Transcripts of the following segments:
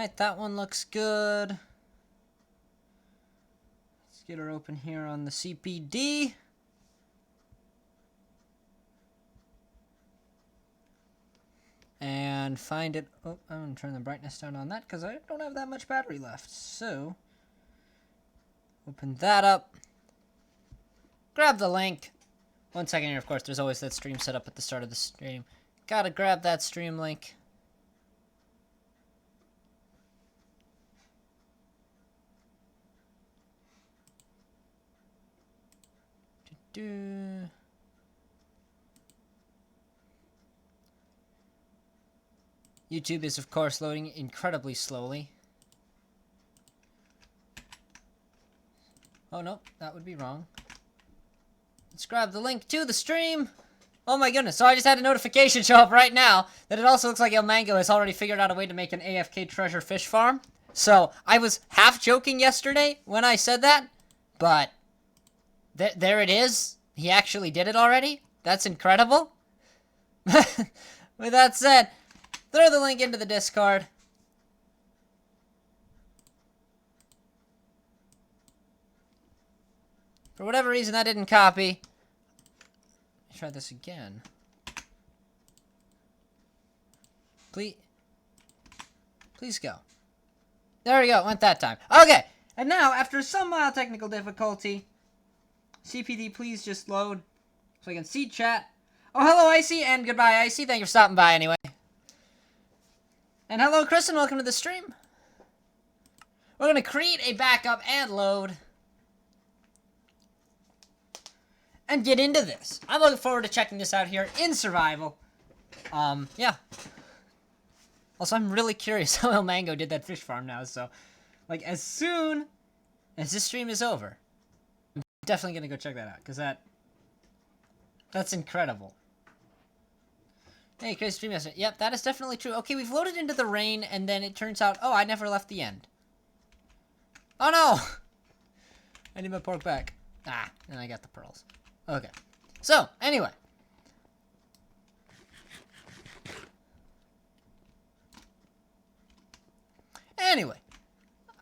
Alright, that one looks good. Let's get her open here on the CPD. And find it. Oh, I'm going to turn the brightness down on that because I don't have that much battery left. So, open that up. Grab the link. 1 second here, of course, there's always that stream set up at the start of the stream. Gotta grab that stream link. YouTube is, of course, loading incredibly slowly. Oh, no, that would be wrong. Let's grab the link to the stream. Oh my goodness, so I just had a notification show up right now that it also looks like El Mango has already figured out a way to make an AFK treasure fish farm. So, I was half joking yesterday when I said that, but there it is. He actually did it already. That's incredible. With that said, throw the link into the Discord. For whatever reason, that didn't copy. Try this again. Please go. There we go, went that time. Okay, and now, after some mild technical difficulty, CPD, please just load so I can see chat. Oh, hello, Icy, and goodbye, Icy. Thank you for stopping by anyway. And hello, Kristen, welcome to the stream. We're going to create a backup and load. And get into this. I'm looking forward to checking this out here in survival. Yeah. Also, I'm really curious how El Mango did that fish farm now, so, like, as soon as this stream is over, I'm definitely gonna go check that out, because that's incredible. Hey, crazy stream yesterday. Yep, that is definitely true. Okay, we've loaded into the rain, and then it turns out, oh, I never left the end. Oh, no! I need my pork back. Ah, and I got the pearls. Okay. So, anyway.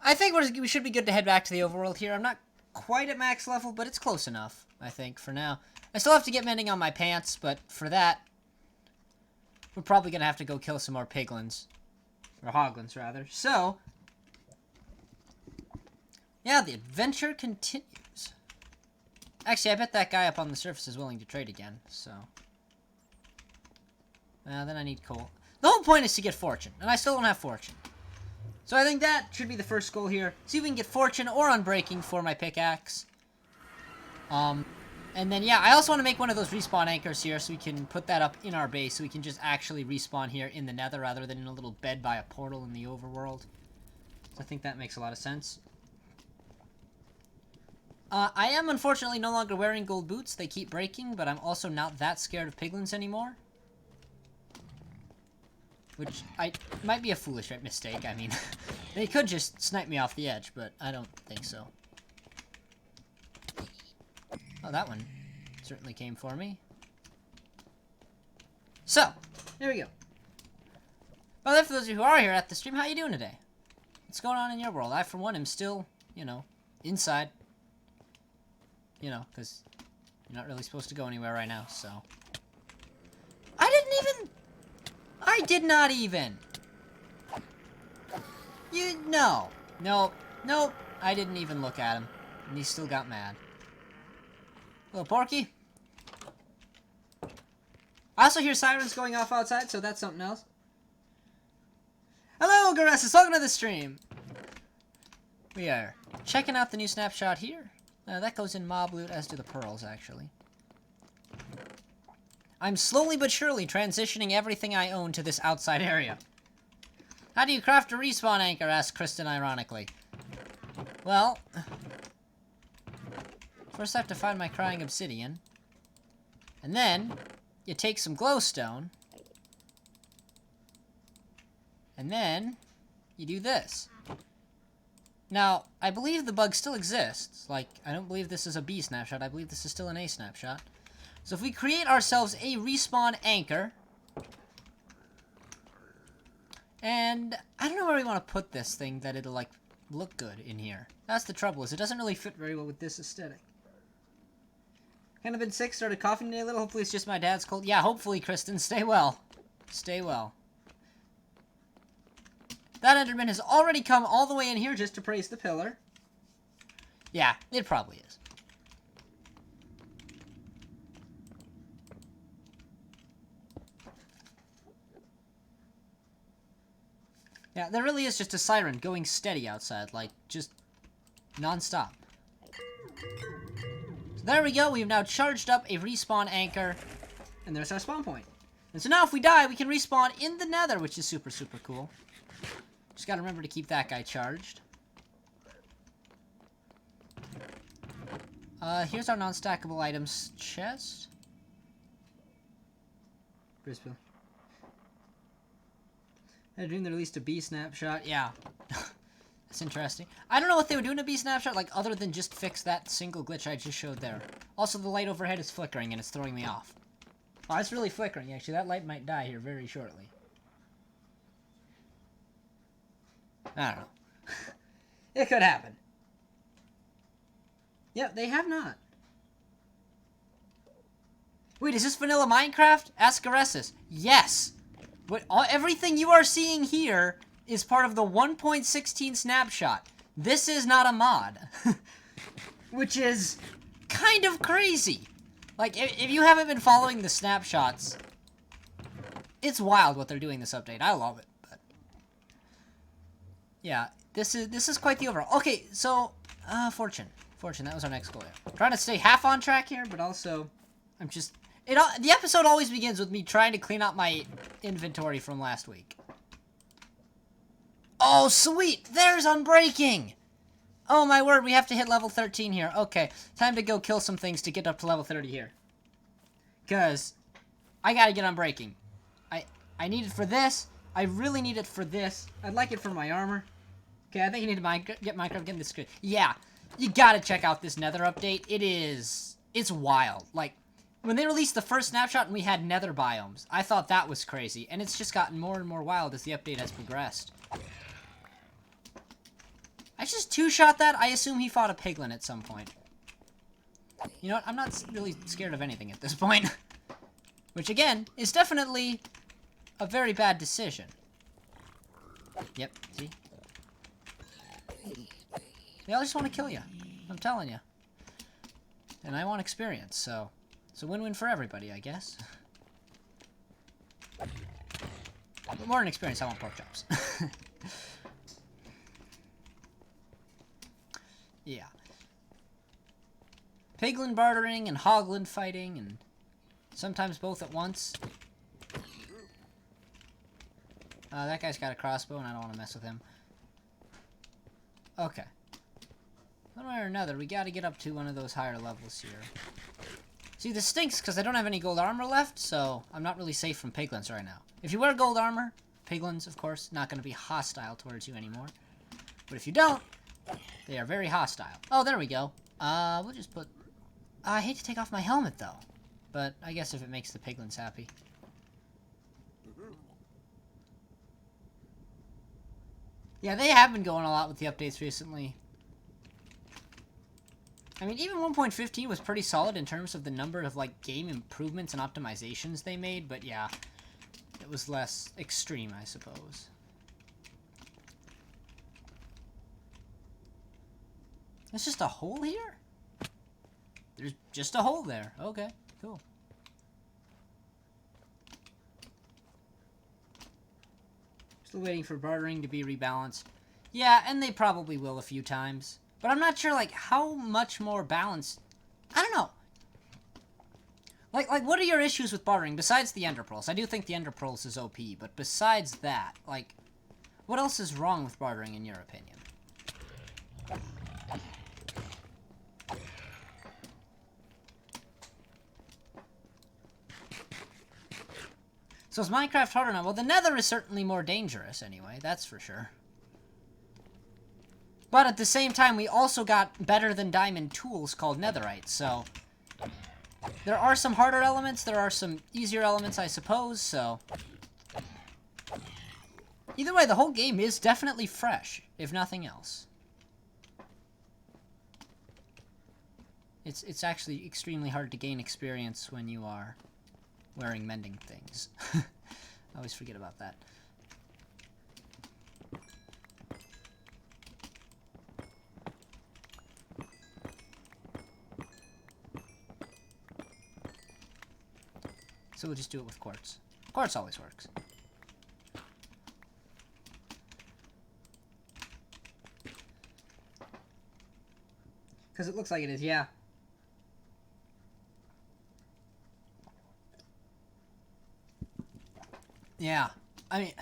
I think we should be good to head back to the overworld here. I'm not quite at max level, but it's close enough, I think, for now. I still have to get mending on my pants, but for that, we're probably going to have to go kill some more piglins. Or hoglins, rather. So, yeah, the adventure continues. Actually, I bet that guy up on the surface is willing to trade again, so. Well, then I need coal. The whole point is to get fortune, and I still don't have fortune. So I think that should be the first goal here. See if we can get fortune or unbreaking for my pickaxe. And then, yeah, I also want to make one of those respawn anchors here so we can put that up in our base so we can just actually respawn here in the nether rather than in a little bed by a portal in the overworld. So I think that makes a lot of sense. I am unfortunately no longer wearing gold boots. They keep breaking, but I'm also not that scared of piglins anymore. Which might be a foolish mistake. I mean, they could just snipe me off the edge, but I don't think so. Oh, that one certainly came for me. So, there we go. Well, for those of you who are here at the stream, how you doing today? What's going on in your world? I, for one, am still, you know, inside. You know, because you're not really supposed to go anywhere right now, so. I did not even. No. Nope. I didn't even look at him. And he still got mad. Little Porky. I also hear sirens going off outside, so that's something else. Hello, Garessus. Welcome to the stream. We are checking out the new snapshot here. That goes in mob loot, as do the pearls, actually. I'm slowly but surely transitioning everything I own to this outside area. How do you craft a respawn anchor? Asked Kristen ironically. Well, first I have to find my crying obsidian. And then, you take some glowstone. And then, you do this. Now, I believe the bug still exists. Like, I don't believe this is a B snapshot. I believe this is still an A snapshot. So if we create ourselves a respawn anchor, And I don't know where we want to put this thing that it'll, like, look good in here. That's the trouble, is it doesn't really fit very well with this aesthetic. Kind of been sick, started coughing today a little. Hopefully it's just my dad's cold. Yeah, hopefully, Kristen. Stay well. Stay well. That Enderman has already come all the way in here just to praise the pillar. Yeah, it probably is. Yeah, there really is just a siren going steady outside, like, just non-stop. So there we go, we've now charged up a respawn anchor, and there's our spawn point. And so now if we die, we can respawn in the nether, which is super, super cool. Just gotta remember to keep that guy charged. Here's our non-stackable items chest. Brisbane. I dreamed they released a B snapshot. Yeah. That's interesting. I don't know what they would do in a B snapshot, like, other than just fix that single glitch I just showed there. Also, the light overhead is flickering, and it's throwing me off. Oh, it's really flickering, actually. That light might die here very shortly. I don't know. It could happen. Yep, they have not. Wait, is this vanilla Minecraft? Ascaresis. Yes! But everything you are seeing here is part of the 1.16 snapshot. This is not a mod. Which is kind of crazy. Like, if you haven't been following the snapshots, it's wild what they're doing this update. I love it. But yeah, this is quite the overall. Okay, so, Fortune. Fortune, that was our next goal. I'm trying to stay half on track here, but also, I'm just... the episode always begins with me trying to clean out my inventory from last week. Oh, sweet! There's Unbreaking! Oh, my word, we have to hit level 13 here. Okay, time to go kill some things to get up to level 30 here. Because I gotta get Unbreaking. I need it for this. I really need it for this. I'd like it for my armor. Okay, I think you need to get Minecraft getting this good. Yeah, you gotta check out this Nether update. It's wild. Like, when they released the first snapshot and we had nether biomes, I thought that was crazy. And it's just gotten more and more wild as the update has progressed. I just two-shot that. I assume he fought a piglin at some point. You know what? I'm not really scared of anything at this point. Which, again, is definitely a very bad decision. Yep, see? They all just want to kill you. I'm telling you. And I want experience, so... It's a win-win for everybody, I guess. But more than experience, I want pork chops. Yeah. Piglin bartering and hoglin fighting, and sometimes both at once. That guy's got a crossbow, and I don't want to mess with him. Okay. One way or another, we gotta get up to one of those higher levels here. See, this stinks because I don't have any gold armor left, so I'm not really safe from piglins right now. If you wear gold armor, piglins, of course, not going to be hostile towards you anymore. But if you don't, they are very hostile. Oh, there we go. We'll just put... I hate to take off my helmet, though. But I guess if it makes the piglins happy. Yeah, they have been going a lot with the updates recently. I mean, even 1.15 was pretty solid in terms of the number of, like, game improvements and optimizations they made, but yeah, it was less extreme, I suppose. There's just a hole here? There's just a hole there. Okay, cool. Still waiting for bartering to be rebalanced. Yeah, and they probably will a few times. But I'm not sure, like, how much more balanced... I don't know. Like, what are your issues with bartering besides the Ender Pearls? I do think the Ender Pearls is OP, but besides that, like, what else is wrong with bartering in your opinion? So is Minecraft harder now? Well, the Nether is certainly more dangerous anyway, that's for sure. But at the same time, we also got better than diamond tools called netherite, so... There are some harder elements, there are some easier elements, I suppose, so... Either way, the whole game is definitely fresh, if nothing else. It's actually extremely hard to gain experience when you are wearing mending things. I always forget about that. So we'll just do it with quartz. Quartz always works. Because it looks like it is, yeah. Yeah, I mean...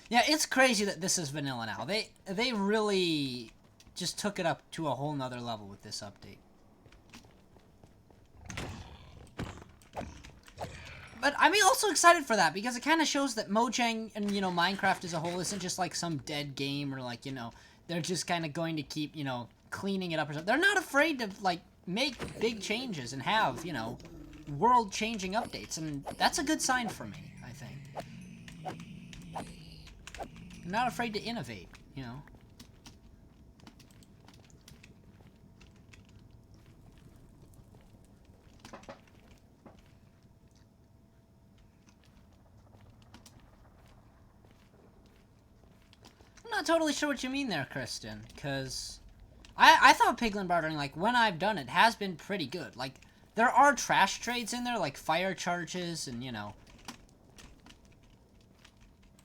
Yeah, it's crazy that this is vanilla now. They really just took it up to a whole nother level with this update. But I'm also excited for that, because it kind of shows that Mojang and, you know, Minecraft as a whole isn't just, like, some dead game, or, like, you know, they're just kind of going to keep, you know, cleaning it up or something. They're not afraid to, like, make big changes and have, you know, world-changing updates, and that's a good sign for me, I think. I'm not afraid to innovate, you know. I'm not totally sure what you mean there, Kristen, because I thought piglin bartering, like, when I've done it, has been pretty good. Like, there are trash trades in there, like fire charges and, you know,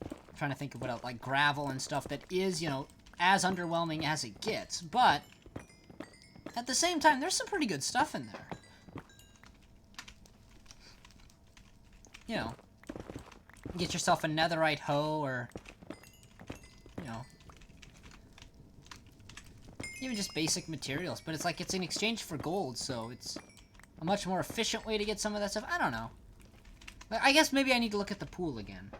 I'm trying to think of what else, like gravel and stuff that is, you know, as underwhelming as it gets, but at the same time, there's some pretty good stuff in there. You know, get yourself a netherite hoe, or, you know, even just basic materials, but it's like it's in exchange for gold, so it's a much more efficient way to get some of that stuff. I don't know. I guess maybe I need to look at the pool again.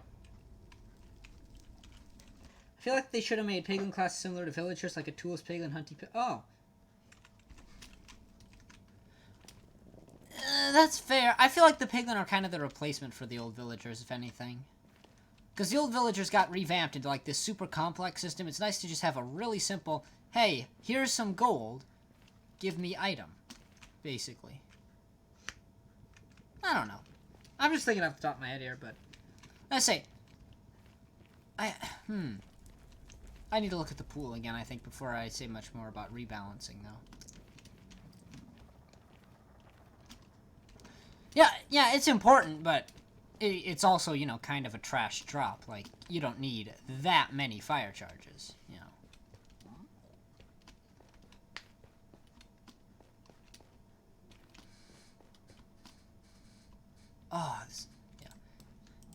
I feel like they should have made Pagan class similar to villagers, like a tools Pagan hunting. Oh. That's fair. I feel like the Piglin are kind of the replacement for the old villagers, if anything. Because the old villagers got revamped into like this super complex system. It's nice to just have a really simple, hey, here's some gold, give me item, basically. I don't know. I'm just thinking off the top of my head here, but I say, I need to look at the pool again, I think, before I say much more about rebalancing, though. Yeah, it's important, but it's also, you know, kind of a trash drop. Like, you don't need that many fire charges, you know. Oh, yeah.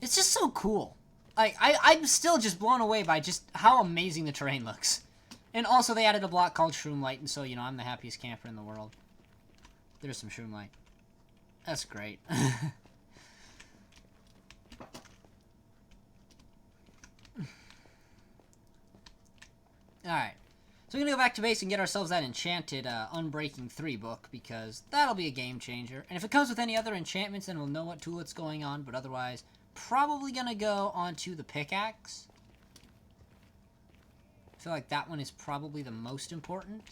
It's just so cool. I'm still just blown away by just how amazing the terrain looks. And also, they added a block called Shroomlight, and so, you know, I'm the happiest camper in the world. There's some Shroomlight. That's great. Alright. So we're going to go back to base and get ourselves that enchanted Unbreaking 3 book, because that'll be a game changer. And if it comes with any other enchantments, then we'll know what tool it's going on, but otherwise, probably going to go onto the pickaxe. I feel like that one is probably the most important.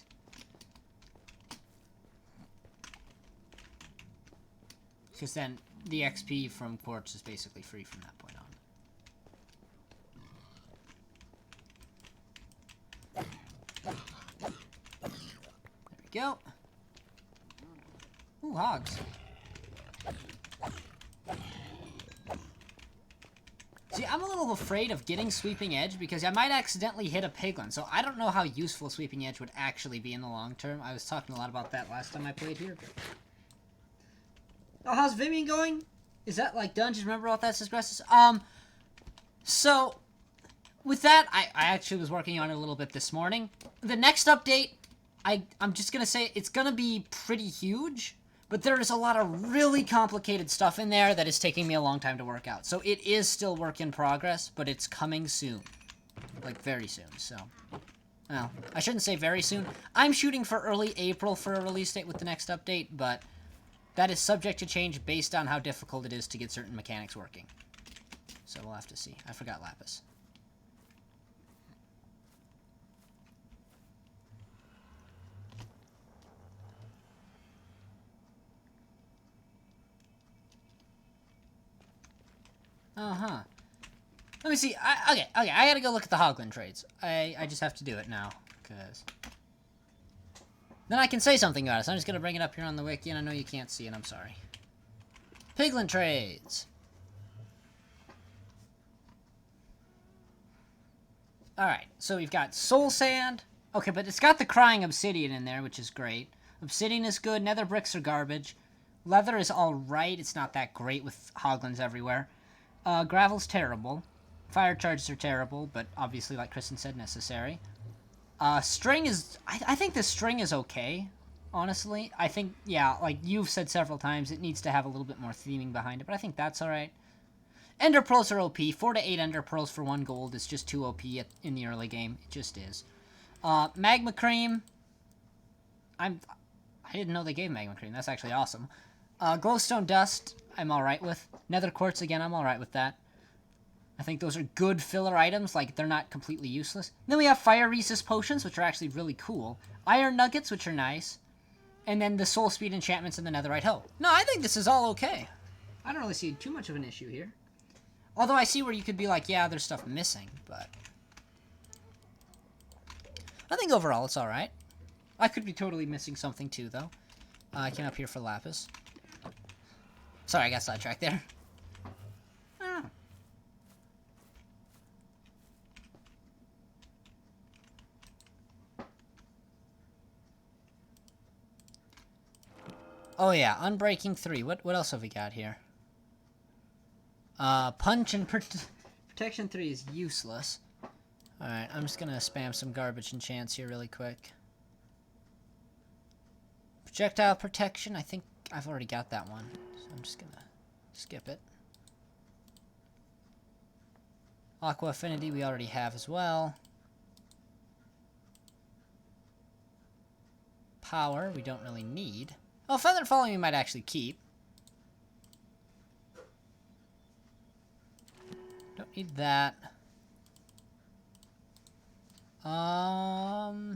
Because then the XP from quartz is basically free from that point on. There we go. Ooh, hogs. See, I'm a little afraid of getting Sweeping Edge because I might accidentally hit a piglin, so I don't know how useful Sweeping Edge would actually be in the long term. I was talking a lot about that last time I played here. Oh, how's Vivian going? Is that, like, done? Just remember all that, says Gressus? So, with that, I actually was working on it a little bit this morning. The next update, I'm just gonna say, it's gonna be pretty huge, but there is a lot of really complicated stuff in there that is taking me a long time to work out. So it is still work in progress, but it's coming soon. Like, very soon, so. Well, I shouldn't say very soon. I'm shooting for early April for a release date with the next update, but that is subject to change based on how difficult it is to get certain mechanics working. so we'll have to see. I forgot lapis. Uh-huh. Let me see. Okay, I gotta go look at the Hoglin trades. I just have to do it now, because then I can say something about it. So I'm just gonna bring it up here on the wiki, and I know you can't see it. I'm sorry. Piglin trades. Alright, so we've got Soul Sand. Okay, but it's got the Crying Obsidian in there, which is great. Obsidian is good. Nether bricks are garbage. Leather is alright. It's not that great with Hoglins everywhere. Gravel's terrible. Fire charges are terrible, but obviously, like Kristen said, necessary. String is... I think the string is okay, honestly. I think, yeah, like you've said several times, it needs to have a little bit more theming behind it, but I think that's alright. Ender Pearls are OP. 4 to 8 Ender Pearls for 1 gold is just too OP in the early game. It just is. Magma Cream. I didn't know they gave Magma Cream. That's actually awesome. Glowstone Dust, I'm alright with. Nether Quartz, again, I'm alright with that. I think those are good filler items, like, they're not completely useless. Then we have Fire Resist Potions, which are actually really cool. Iron Nuggets, which are nice. And then the Soul Speed Enchantments and the Netherite Hoe. No, I think this is all okay. I don't really see too much of an issue here. Although I see where you could be like, yeah, there's stuff missing, but I think overall it's alright. I could be totally missing something too, though. I came up here for Lapis. Sorry, I got sidetracked there. Oh. Oh yeah, Unbreaking 3. What else have we got here? Punch and Protection 3 is useless. Alright, I'm just gonna spam some garbage enchants here really quick. Projectile Protection, I think I've already got that one. So I'm just gonna skip it. Aqua Affinity we already have as well. Power we don't really need. Oh, Feather Falling we might actually keep. Don't need that. Luck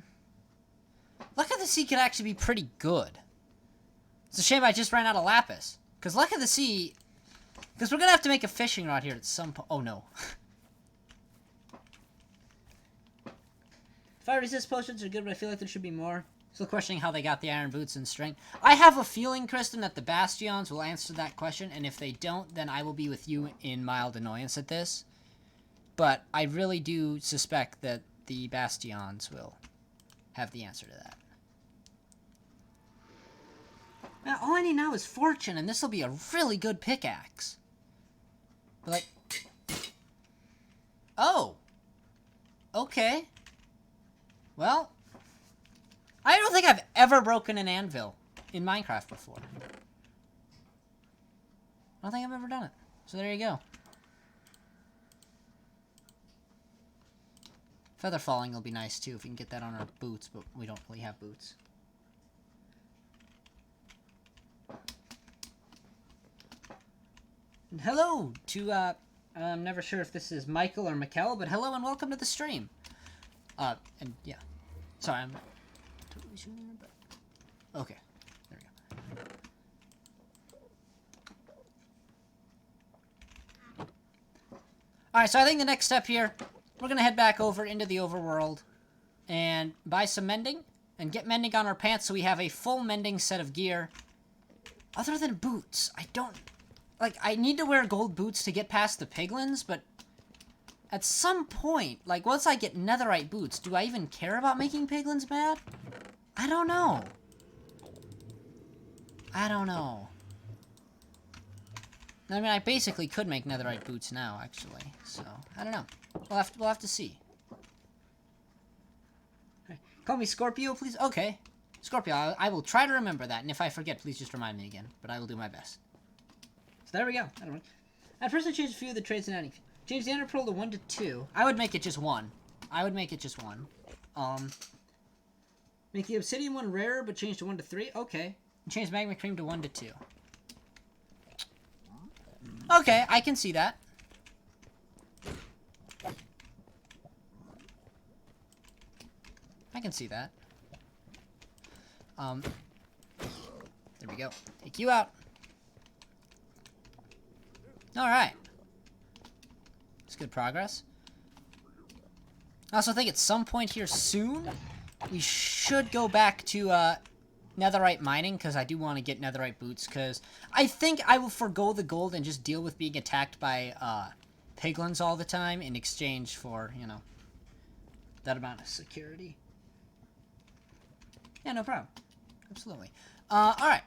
of the Sea could actually be pretty good. It's a shame I just ran out of Lapis. Because Luck of the Sea... Because we're going to have to make a fishing rod here at some point. Oh, no. Fire resist potions are good, but I feel like there should be more. Still questioning how they got the iron boots and string. I have a feeling, Kristen, that the Bastions will answer that question, and if they don't, then I will be with you in mild annoyance at this. But I really do suspect that the Bastions will have the answer to that. Now, all I need now is Fortune, and this will be a really good pickaxe. But like... Oh! Okay. Well... I don't think I've ever broken an anvil in Minecraft before. I don't think I've ever done it. So there you go. Feather Falling will be nice too if we can get that on our boots, but we don't really have boots. And hello to, I'm never sure if this is Michael or Mikkel, but hello and welcome to the stream. And yeah. Sorry, I'm... Okay, there we go. Alright, so I think the next step here, we're going to head back over into the overworld and buy some mending and get mending on our pants so we have a full mending set of gear. Other than boots, I don't... Like, I need to wear gold boots to get past the piglins, but at some point, like, once I get netherite boots, do I even care about making piglins mad? I don't know. I don't know. I mean, I basically could make netherite boots now, actually. So, I don't know. We'll have to see. Okay. Call me Scorpio, please. Okay. Scorpio, I will try to remember that. And if I forget, please just remind me again. But I will do my best. So there we go. I don't know. I personally changed a few of the traits in adding. Change the Ender Pearl to 1 to 2. I would make it just 1. I would make it just 1. Make the Obsidian one rarer, but change to 1 to 3. Okay. And change Magma Cream to 1 to 2. Okay, I can see that. I can see that. There we go. Take you out. Alright. It's good progress. I also think at some point here soon, we should go back to netherite mining, because I do want to get netherite boots, because I think I will forgo the gold and just deal with being attacked by piglins all the time in exchange for, you know, that amount of security. Yeah, no problem. Absolutely. Alright.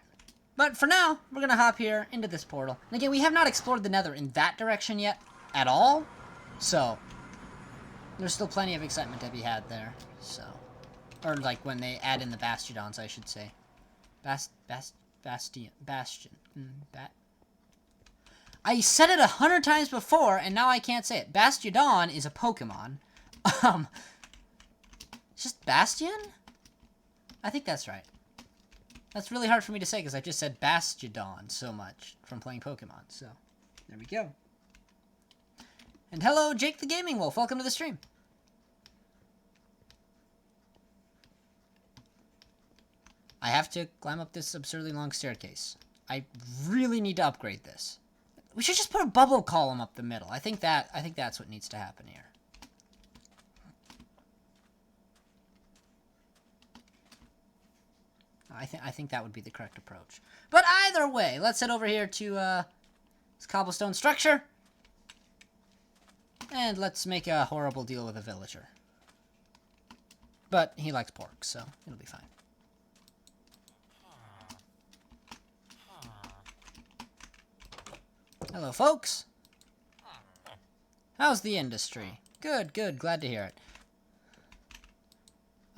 But for now, we're going to hop here into this portal. And again, we have not explored the nether in that direction yet at all. So, there's still plenty of excitement to be had there. So, or like when they add in the Bastiodons, I should say. Bastion. I said it 100 times before, and now I can't say it. Bastiodon is a Pokemon. It's just Bastion? I think that's right. That's really hard for me to say because I just said Bastiodon so much from playing Pokemon. So, there we go. And hello, Jake the Gaming Wolf. Welcome to the stream. I have to climb up this absurdly long staircase. I really need to upgrade this. We should just put a bubble column up the middle. I think that's what needs to happen here. I think that would be the correct approach. But either way, let's head over here to this cobblestone structure. And let's make a horrible deal with a villager. But he likes pork, so it'll be fine. Hello, folks. How's the industry? Good, good. Glad to hear it.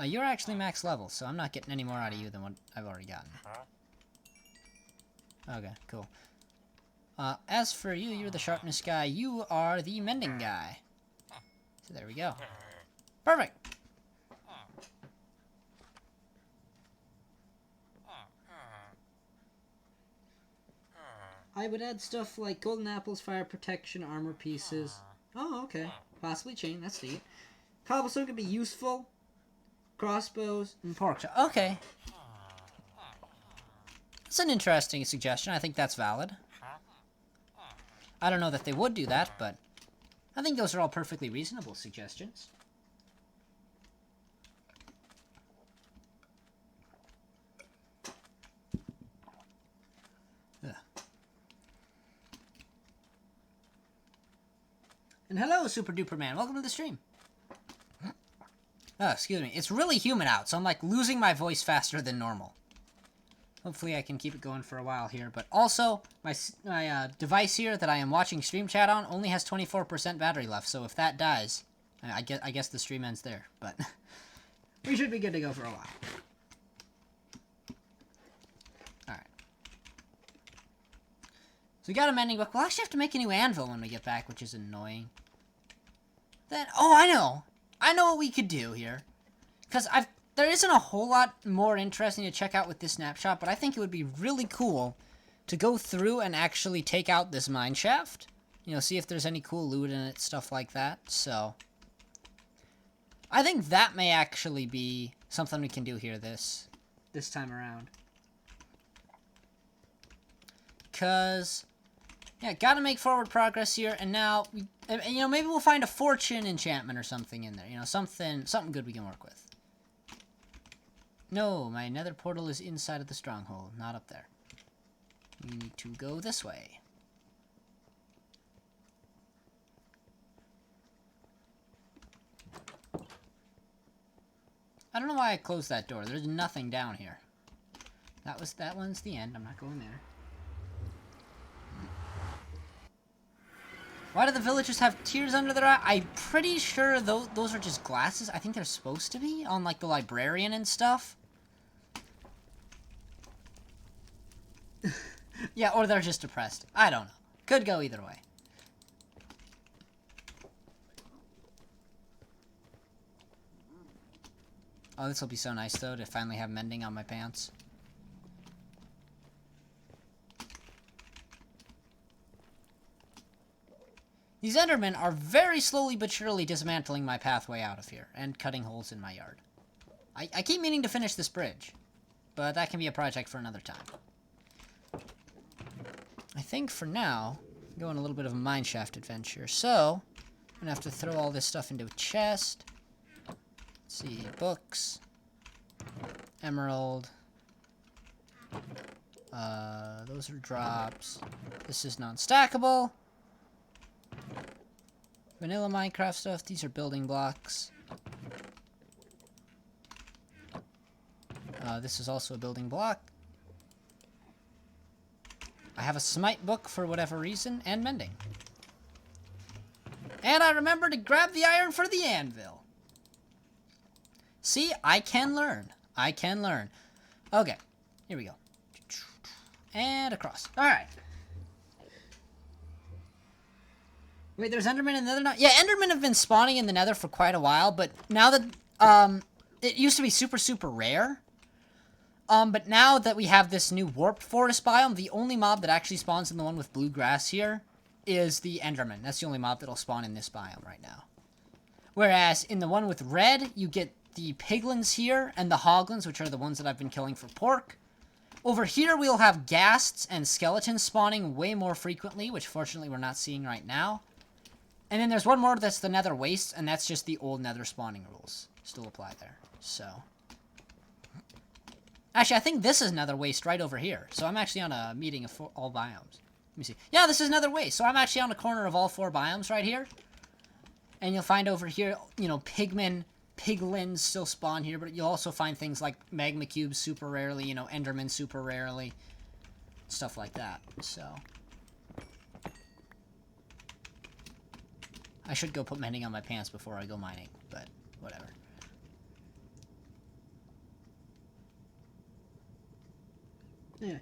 You're actually max level, so I'm not getting any more out of you than what I've already gotten. Okay, cool. As for you, you're the sharpness guy. You are the mending guy. So there we go. Perfect. I would add stuff like golden apples, fire protection, armor pieces. Oh, okay. Possibly chain. That's neat. Cobblestone could be useful. Crossbows and pork chop. Okay. That's an interesting suggestion. I think that's valid. I don't know that they would do that, but I think those are all perfectly reasonable suggestions. Ugh. And hello, Super Duper Man. Welcome to the stream. Oh, excuse me. It's really humid out, so I'm like losing my voice faster than normal. Hopefully I can keep it going for a while here. But also, my device here that I am watching stream chat on only has 24% battery left. So if that dies, I guess the stream ends there. But we should be good to go for a while. Alright. So we got a mending book. We'll actually have to make a new anvil when we get back, which is annoying. Then, oh, I know. I know what we could do here. Because there isn't a whole lot more interesting to check out with this snapshot, but I think it would be really cool to go through and actually take out this mine shaft. You know, see if there's any cool loot in it, stuff like that. So, I think that may actually be something we can do here this time around. Because, yeah, gotta make forward progress here, and now, you know, maybe we'll find a fortune enchantment or something in there. You know, something good we can work with. No, my nether portal is inside of the stronghold, not up there. We need to go this way. I don't know why I closed that door. There's nothing down here. That one's the end. I'm not going there. Why do the villagers have tears under their eye? I'm pretty sure those are just glasses. I think they're supposed to be on, like, the librarian and stuff. Yeah, or they're just depressed. I don't know. Could go either way. Oh, this will be so nice, though, to finally have mending on my pants. These Endermen are very slowly but surely dismantling my pathway out of here, and cutting holes in my yard. I keep meaning to finish this bridge, but that can be a project for another time. I think for now, I'm going a little bit of a mineshaft adventure, so I'm gonna have to throw all this stuff into a chest. Let's see, books, emerald. Those are drops. This is non-stackable. Vanilla Minecraft stuff. These are building blocks. This is also a building block. I have a smite book for whatever reason, and mending. And I remember to grab the iron for the anvil. See, I can learn. I can learn. Okay, here we go. And across. Alright. Wait, there's Enderman in the Nether now? Yeah, Endermen have been spawning in the Nether for quite a while, but now that, it used to be super, super rare. But now that we have this new warped forest biome, the only mob that actually spawns in the one with blue grass here is the Enderman. That's the only mob that'll spawn in this biome right now. Whereas in the one with red, you get the piglins here and the hoglins, which are the ones that I've been killing for pork. Over here, we'll have ghasts and skeletons spawning way more frequently, which fortunately we're not seeing right now. And then there's one more that's the Nether Waste, and that's just the old Nether spawning rules. Still apply there. So. Actually, I think this is Nether Waste right over here. So I'm actually on a meeting of all biomes. Let me see. Yeah, this is Nether Waste. So I'm actually on a corner of all 4 biomes right here. And you'll find over here, you know, piglins still spawn here, but you'll also find things like magma cubes super rarely, you know, endermen super rarely, stuff like that. So I should go put mending on my pants before I go mining, but whatever. Yeah.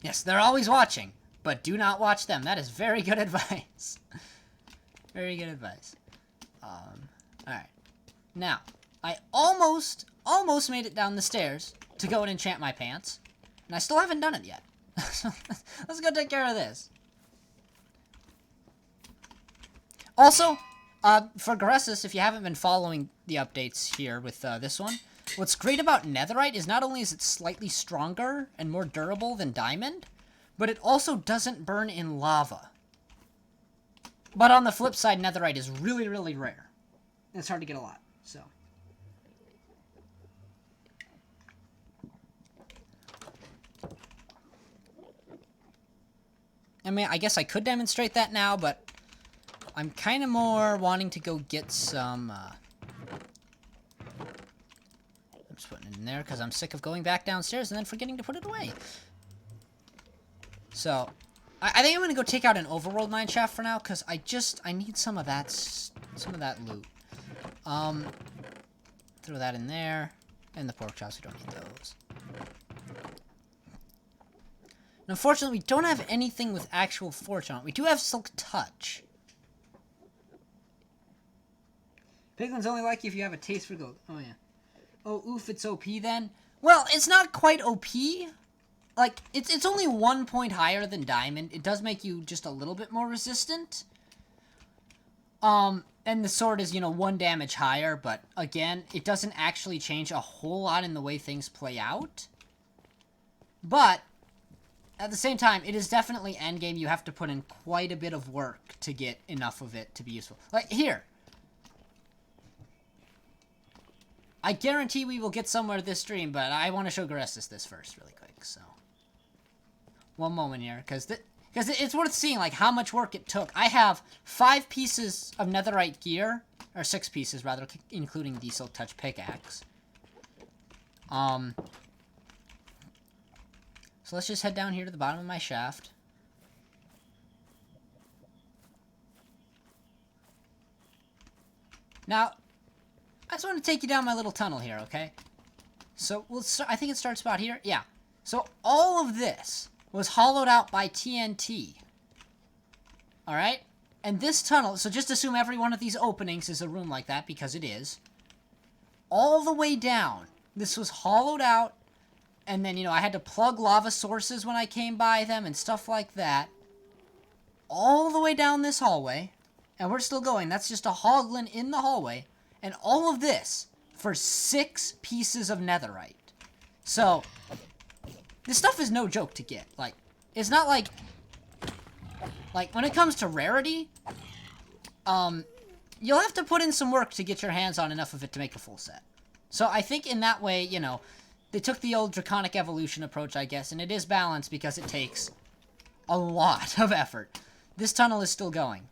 Yes, they're always watching, but do not watch them. That is very good advice. Very good advice. Alright. Now, I almost made it down the stairs to go and enchant my pants, and I still haven't done it yet. So, let's go take care of this. Also, for Garessus, if you haven't been following the updates here with this one, what's great about netherite is not only is it slightly stronger and more durable than diamond, but it also doesn't burn in lava. But on the flip side, netherite is really, really rare. It's hard to get a lot, so. I mean, I guess I could demonstrate that now, but I'm kind of more wanting to go get some, I'm just putting it in there because I'm sick of going back downstairs and then forgetting to put it away. So, I think I'm gonna go take out an overworld mineshaft for now, because I need some of that loot. Throw that in there, and the pork chops, we don't need those. And unfortunately, we don't have anything with actual fortune on it. We do have Silk Touch. Piglins only like you if you have a taste for gold. Oh, yeah. Oh, oof, it's OP then? Well, it's not quite OP. Like, it's only 1 point higher than diamond. It does make you just a little bit more resistant. And the sword is, you know, 1 damage higher, but again, it doesn't actually change a whole lot in the way things play out. But at the same time, it is definitely endgame. You have to put in quite a bit of work to get enough of it to be useful. Like, here. I guarantee we will get somewhere this stream, but I want to show Garessus this first really quick, so. One moment here, because it's worth seeing, like, how much work it took. I have 5 pieces of netherite gear, or 6 pieces, rather, including the Silk Touch pickaxe. So let's just head down here to the bottom of my shaft. Now, I just want to take you down my little tunnel here, okay? So, we'll start, I think it starts about here. Yeah. So, all of this was hollowed out by TNT. Alright? And this tunnel, so just assume every one of these openings is a room like that, because it is. All the way down, this was hollowed out, and then, you know, I had to plug lava sources when I came by them, and stuff like that. All the way down this hallway, and we're still going. That's just a hoglin in the hallway. And all of this for 6 pieces of netherite. So, this stuff is no joke to get. Like, it's not like... Like, when it comes to rarity, you'll have to put in some work to get your hands on enough of it to make a full set. So I think in that way, you know, they took the old Draconic Evolution approach, I guess, and it is balanced because it takes a lot of effort. This tunnel is still going.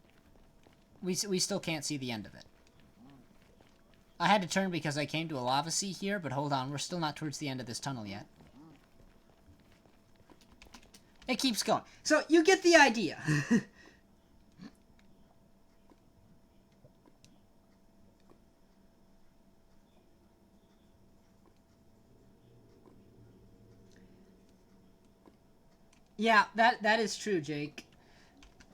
We still can't see the end of it. I had to turn because I came to a lava sea here, but hold on, we're still not towards the end of this tunnel yet. It keeps going. So, you get the idea. Yeah, that is true, Jake.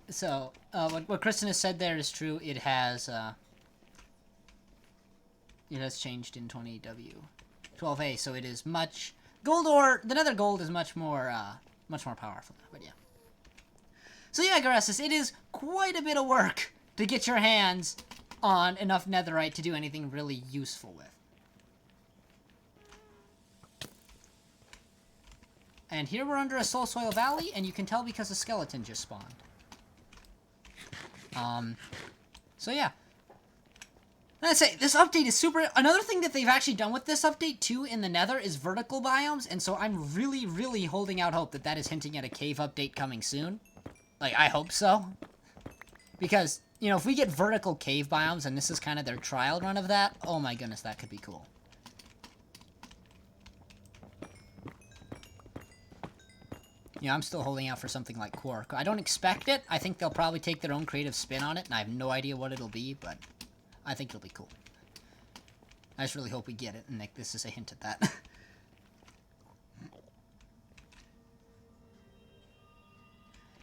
So, what Kristen has said there is true. It has changed in 20W12A, so it is much... Gold ore, the nether gold is much more powerful, but yeah. So yeah, Garessus, it is quite a bit of work to get your hands on enough netherite to do anything really useful with. And here we're under a soul soil valley, and you can tell because a skeleton just spawned. So yeah. And I'd say, this update is super... Another thing that they've actually done with this update, too, in the nether, is vertical biomes, and so I'm really, really holding out hope that that is hinting at a cave update coming soon. Like, I hope so. Because, you know, if we get vertical cave biomes, and this is kind of their trial run of that, oh my goodness, that could be cool. You know, I'm still holding out for something like Quark. I don't expect it. I think they'll probably take their own creative spin on it, and I have no idea what it'll be, but I think it'll be cool. I just really hope we get it, and Nick, this is a hint at that.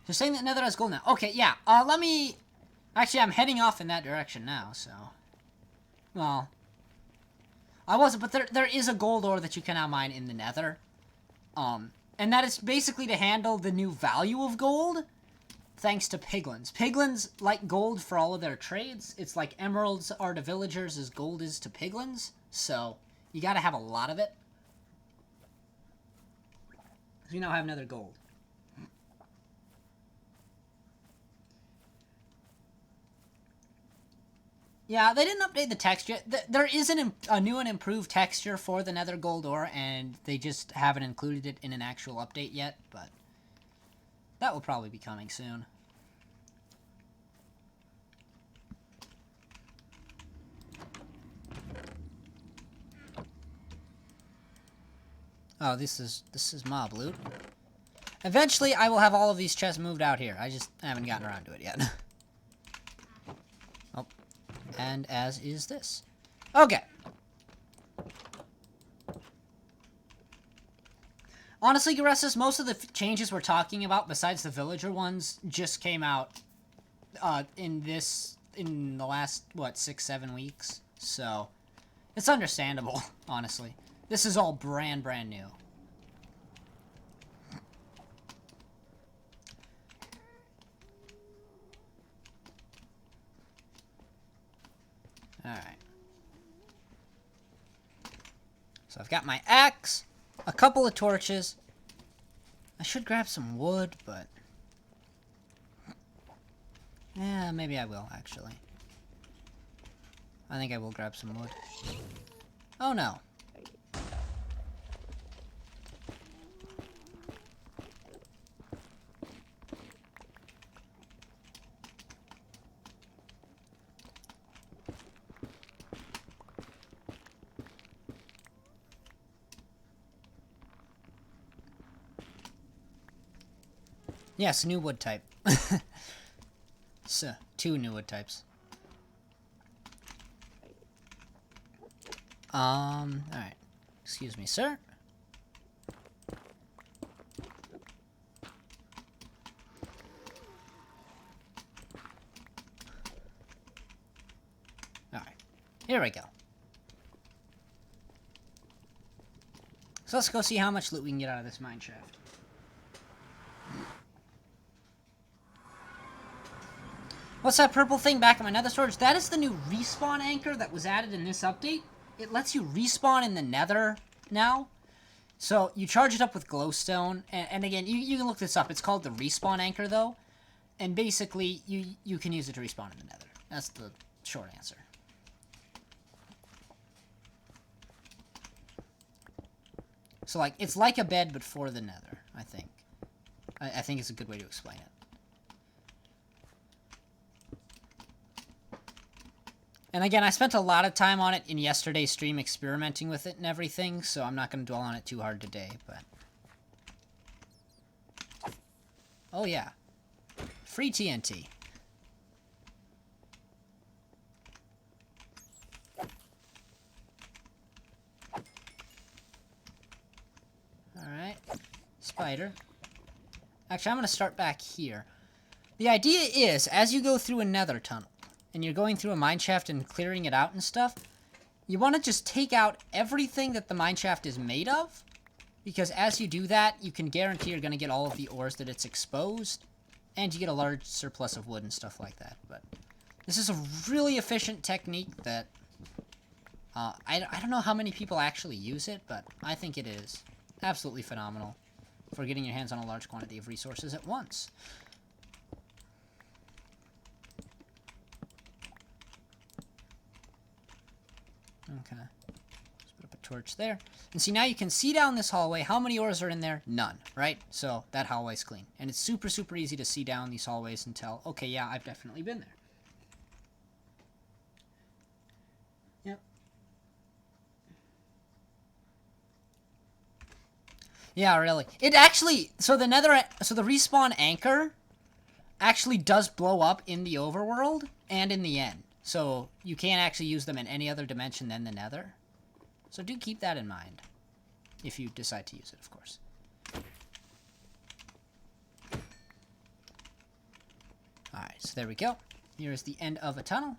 You're saying that Nether has gold now. Okay, yeah. Let me... Actually, I'm heading off in that direction now, so... Well... I wasn't, but there is a gold ore that you can now mine in the Nether. And that is basically to handle the new value of gold, thanks to piglins. Piglins like gold for all of their trades. It's like emeralds are to villagers as gold is to piglins. So, you gotta have a lot of it. So we now have another gold. Yeah, they didn't update the texture. There is a new and improved texture for the Nether Gold ore, and they just haven't included it in an actual update yet, but that will probably be coming soon. Oh, this is mob loot. Eventually, I will have all of these chests moved out here. I just haven't gotten around to it yet. Oh. And as is this. Okay. Honestly, Garessus, most of the changes we're talking about, besides the villager ones, just came out in the last, what, 6-7 weeks? So, it's understandable, honestly. This is all brand new. Alright. So I've got my axe, a couple of torches. I should grab some wood, but... yeah, maybe I will, actually. I think I will grab some wood. Oh no. Yes, new wood type. So, 2 new wood types. Alright. Excuse me, sir. Alright. Here we go. So let's go see how much loot we can get out of this mine shaft. What's that purple thing back in my nether storage? That is the new respawn anchor that was added in this update. it lets you respawn in the nether now. So you charge it up with glowstone, and again, you can look this up. It's called the respawn anchor, though. And basically, you can use it to respawn in the nether. That's the short answer. So, like, it's like a bed, but for the nether, I think. I think it's a good way to explain it. And again, I spent a lot of time on it in yesterday's stream experimenting with it and everything, so I'm not going to dwell on it too hard today, but... Oh, yeah. Free TNT. Alright. Spider. Actually, I'm going to start back here. The idea is, as you go through a nether tunnel, and you're going through a mineshaft and clearing it out and stuff, you want to just take out everything that the mineshaft is made of, because as you do that, you can guarantee you're going to get all of the ores that it's exposed, and you get a large surplus of wood and stuff like that. But this is a really efficient technique that I don't know how many people actually use it, but I think it is absolutely phenomenal for getting your hands on a large quantity of resources at once. Okay. Let's put up a torch there. And see, now you can see down this hallway. How many ores are in there? None, right? So that hallway's clean. And it's super, super easy to see down these hallways and tell, okay, yeah, I've definitely been there. Yep. Yeah, really. It actually, so the respawn anchor actually does blow up in the overworld and in the end. So you can't actually use them in any other dimension than the nether. So do keep that in mind. If you decide to use it, of course. Alright, so there we go. Here is the end of a tunnel.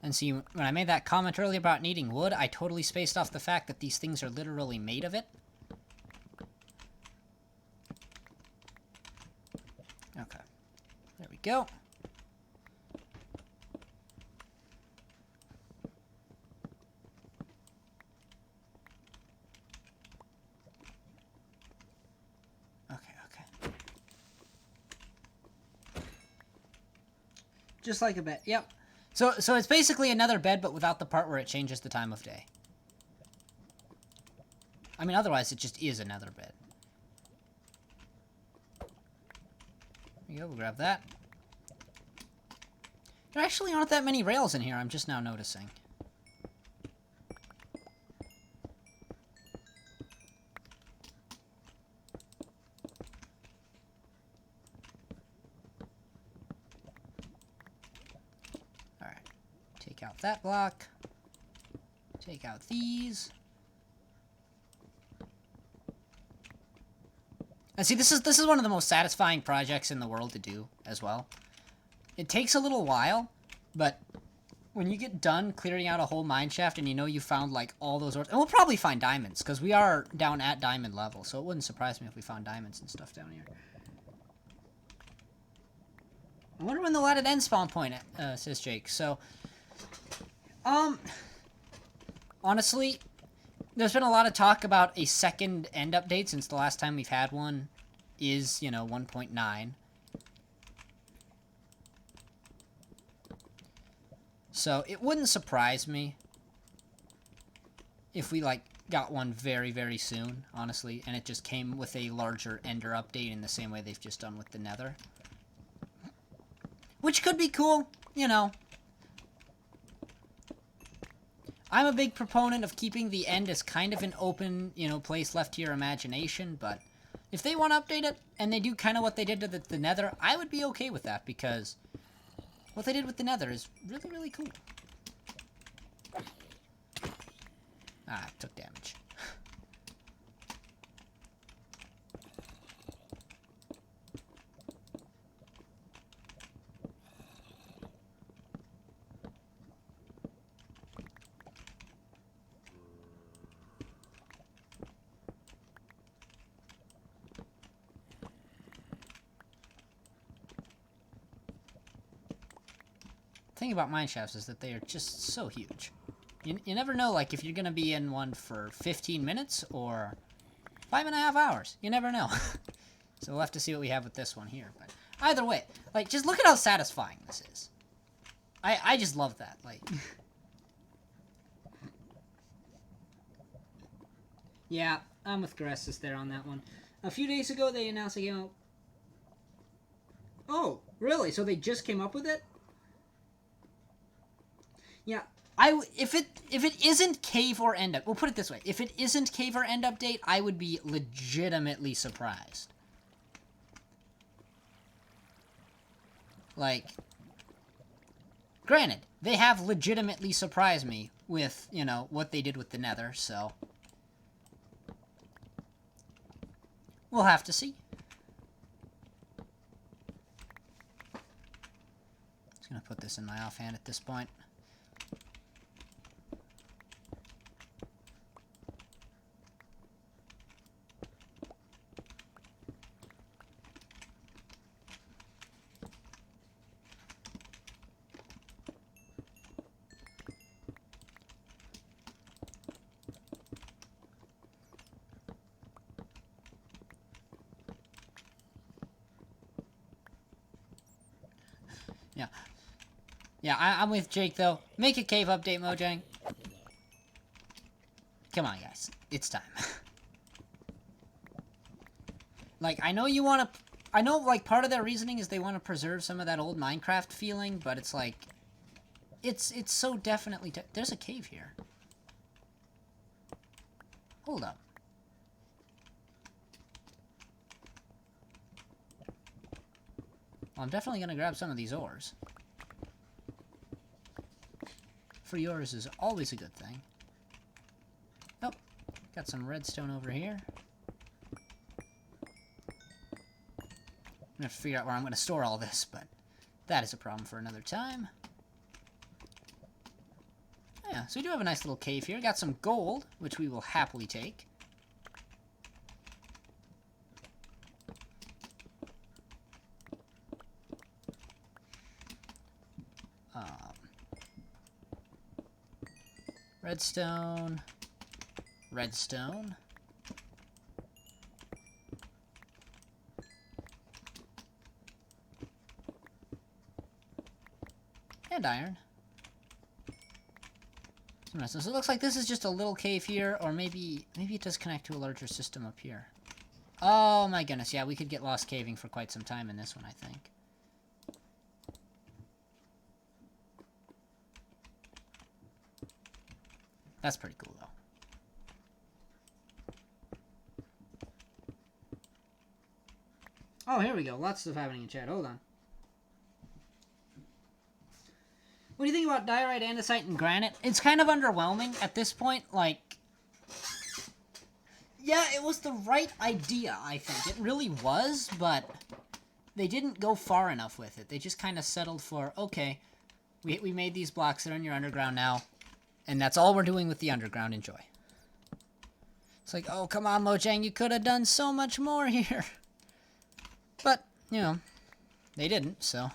And see, when I made that comment earlier about needing wood, I totally spaced off the fact that these things are literally made of it. Okay. There we go. Okay. Just like a bed. Yep. So it's basically another bed, but without the part where it changes the time of day. I mean, otherwise it just is another bed. There you go, we'll grab that. There actually aren't that many rails in here, I'm just now noticing. Take out that block. Take out these. And see, this is one of the most satisfying projects in the world to do as well. It takes a little while, but when you get done clearing out a whole mineshaft and you know you found like all those ores, and we'll probably find diamonds because we are down at diamond level, so it wouldn't surprise me if we found diamonds and stuff down here. I wonder when they'll add an end spawn point, says Jake. So, honestly, there's been a lot of talk about a second end update since the last time we've had one is, 1.9. So, it wouldn't surprise me if we, got one very, very soon, honestly, and it just came with a larger Ender update in the same way they've just done with the Nether. Which could be cool, I'm a big proponent of keeping the end as kind of an open, place left to your imagination, but if they want to update it, and they do kind of what they did to the Nether, I would be okay with that, because what they did with the Nether is really, really cool. Ah, it took damage. thing about mine shafts is that they are just so huge. You never know, like, if you're going to be in one for 15 minutes or 5.5 hours. You never know. So we'll have to see what we have with this one here. But either way, like, just look at how satisfying this is. I just love that. Like, yeah, I'm with Garessis there on that one. A few days ago, they announced they came out. Oh, really? So they just came up with it? Yeah. If it isn't cave or end up, we'll put it this way: if it isn't cave or end update, I would be legitimately surprised. Like, granted, they have legitimately surprised me with, you know, what they did with the Nether, so we'll have to see. Just gonna put this in my offhand at this point. Yeah, I'm with Jake, though. Make a cave update, Mojang. Come on, guys. It's time. Like, I know you want to... I know, like, part of their reasoning is they want to preserve some of that old Minecraft feeling, but it's like... It's so definitely... There's a cave here. Hold up. Well, I'm definitely going to grab some of these ores. Free ores is always a good thing. Oh, got some redstone over here. I'm gonna have to figure out where I'm gonna store all this, but that is a problem for another time. Yeah, so we do have a nice little cave here. Got some gold, which we will happily take. Redstone. Redstone. And iron. So it looks like this is just a little cave here, or maybe it does connect to a larger system up here. Oh my goodness, yeah, we could get lost caving for quite some time in this one, I think. That's pretty cool, though. Oh, here we go. Lots of stuff happening in chat. Hold on. What do you think about diorite, andesite, and granite? It's kind of underwhelming at this point. Like, yeah, it was the right idea, I think. It really was, but they didn't go far enough with it. They just kind of settled for, okay, we made these blocks that are in your underground now. And that's all we're doing with the underground. Enjoy. It's like, oh, come on, Mojang. You could have done so much more here. But, you know, they didn't, so.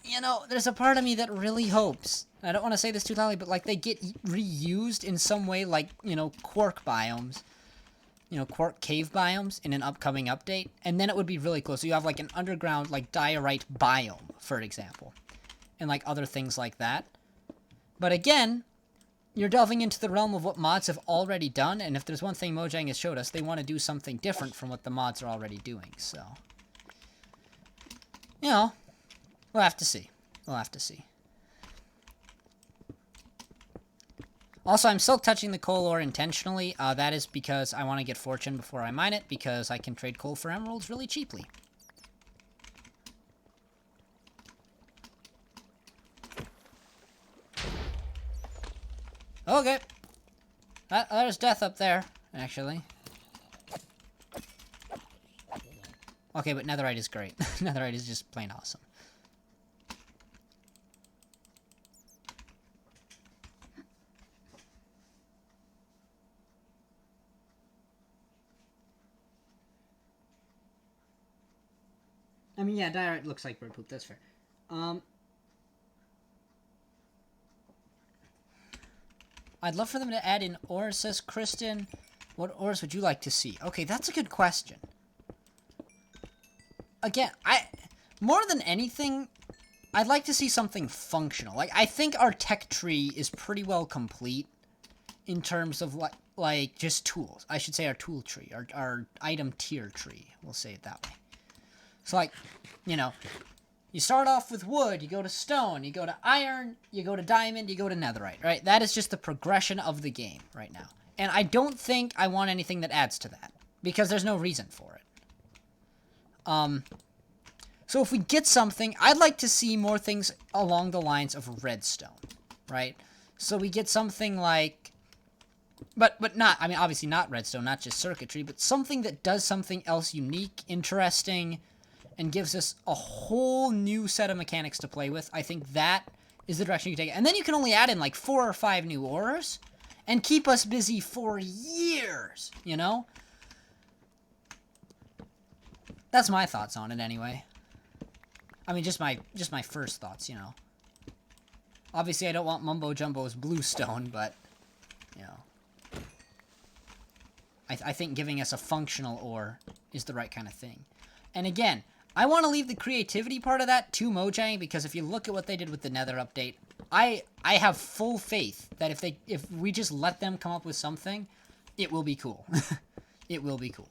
You know, there's a part of me that really hopes. I don't want to say this too loudly, but, like, they get reused in some way, like, you know, quark biomes. You know, quark cave biomes in an upcoming update. And then it would be really cool. So you have, like, an underground, like, diorite biome, for example. And, like, other things like that. But again, you're delving into the realm of what mods have already done, and if there's one thing Mojang has showed us, they want to do something different from what the mods are already doing, so. You know, we'll have to see. We'll have to see. Also, I'm still touching the coal ore intentionally. That is because I want to get fortune before I mine it, because I can trade coal for emeralds really cheaply. Okay. There's death up there, actually. Okay, but netherite is great. Netherite is just plain awesome. I mean, yeah, diorite looks like bird poop, that's fair. I'd love for them to add in ores, says Kristen. What ores would you like to see? Okay, that's a good question. Again, more than anything, I'd like to see something functional. Like, I think our tech tree is pretty well complete in terms of, like just tools. I should say our tool tree, our item tier tree. We'll say it that way. So, like, you know, you start off with wood, you go to stone, you go to iron, you go to diamond, you go to netherite, right? That is just the progression of the game right now. And I don't think I want anything that adds to that, because there's no reason for it. So if we get something, I'd like to see more things along the lines of redstone, right? So we get something like, but not, I mean, obviously not redstone, not just circuitry, but something that does something else unique, interesting, and gives us a whole new set of mechanics to play with. I think that is the direction you take it. And then you can only add in like 4 or 5 new ores and keep us busy for years, you know? That's my thoughts on it anyway. I mean, just my first thoughts, you know. Obviously, I don't want Mumbo Jumbo's bluestone, but, you know. I think giving us a functional ore is the right kind of thing. And again, I want to leave the creativity part of that to Mojang, because if you look at what they did with the Nether update, I have full faith that if we just let them come up with something, it will be cool. It will be cool.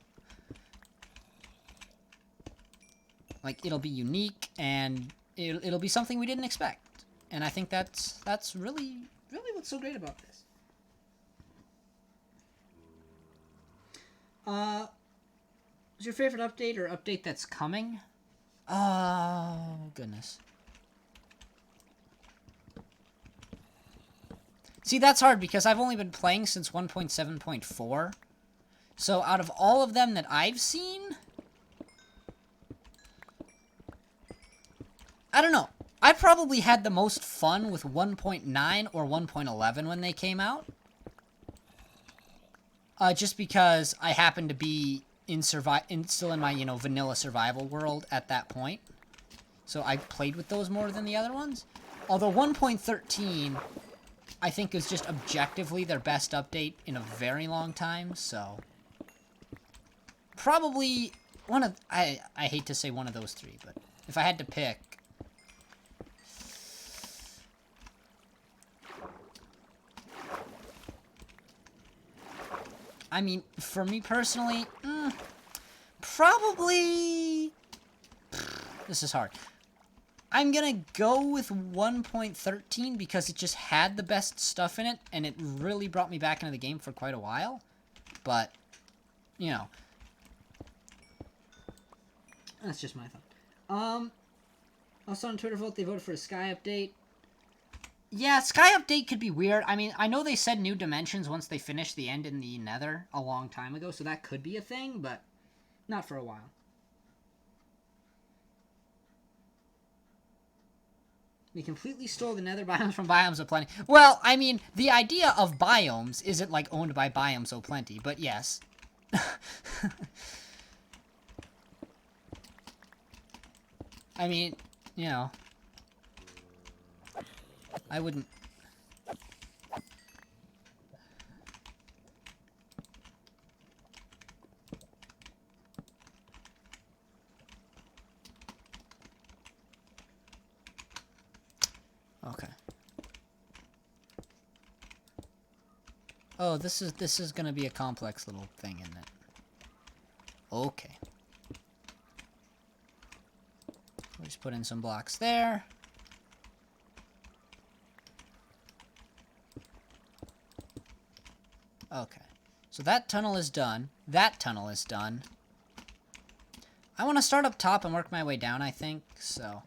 Like, it'll be unique, and it'll be something we didn't expect. And I think that's really what's so great about this. What's your favorite update or update that's coming? Oh, goodness. See, that's hard because I've only been playing since 1.7.4. So out of all of them that I've seen, I don't know. I probably had the most fun with 1.9 or 1.11 when they came out. Just because I happened to be still in my, you know, vanilla survival world at that point. So I played with those more than the other ones. Although 1.13, I think, is just objectively their best update in a very long time, so... Probably one of... I hate to say one of those three, but if I had to pick... I mean, for me personally, probably... This is hard. I'm gonna go with 1.13 because it just had the best stuff in it, and it really brought me back into the game for quite a while. But, you know. That's just my thought. Also on Twitter vote, they voted for a Sky update. Yeah, Sky update could be weird. I mean, I know they said new dimensions once they finished the end in the Nether a long time ago, so that could be a thing, but not for a while. We completely stole the Nether biomes from Biomes O'Plenty. Well, I mean, the idea of biomes isn't, like, owned by Biomes O'Plenty, but yes. I mean, you know... I wouldn't... Okay. Oh, this is gonna be a complex little thing, isn't it? Okay. We'll just put in some blocks there. Okay. So that tunnel is done. That tunnel is done. I want to start up top and work my way down, I think, so...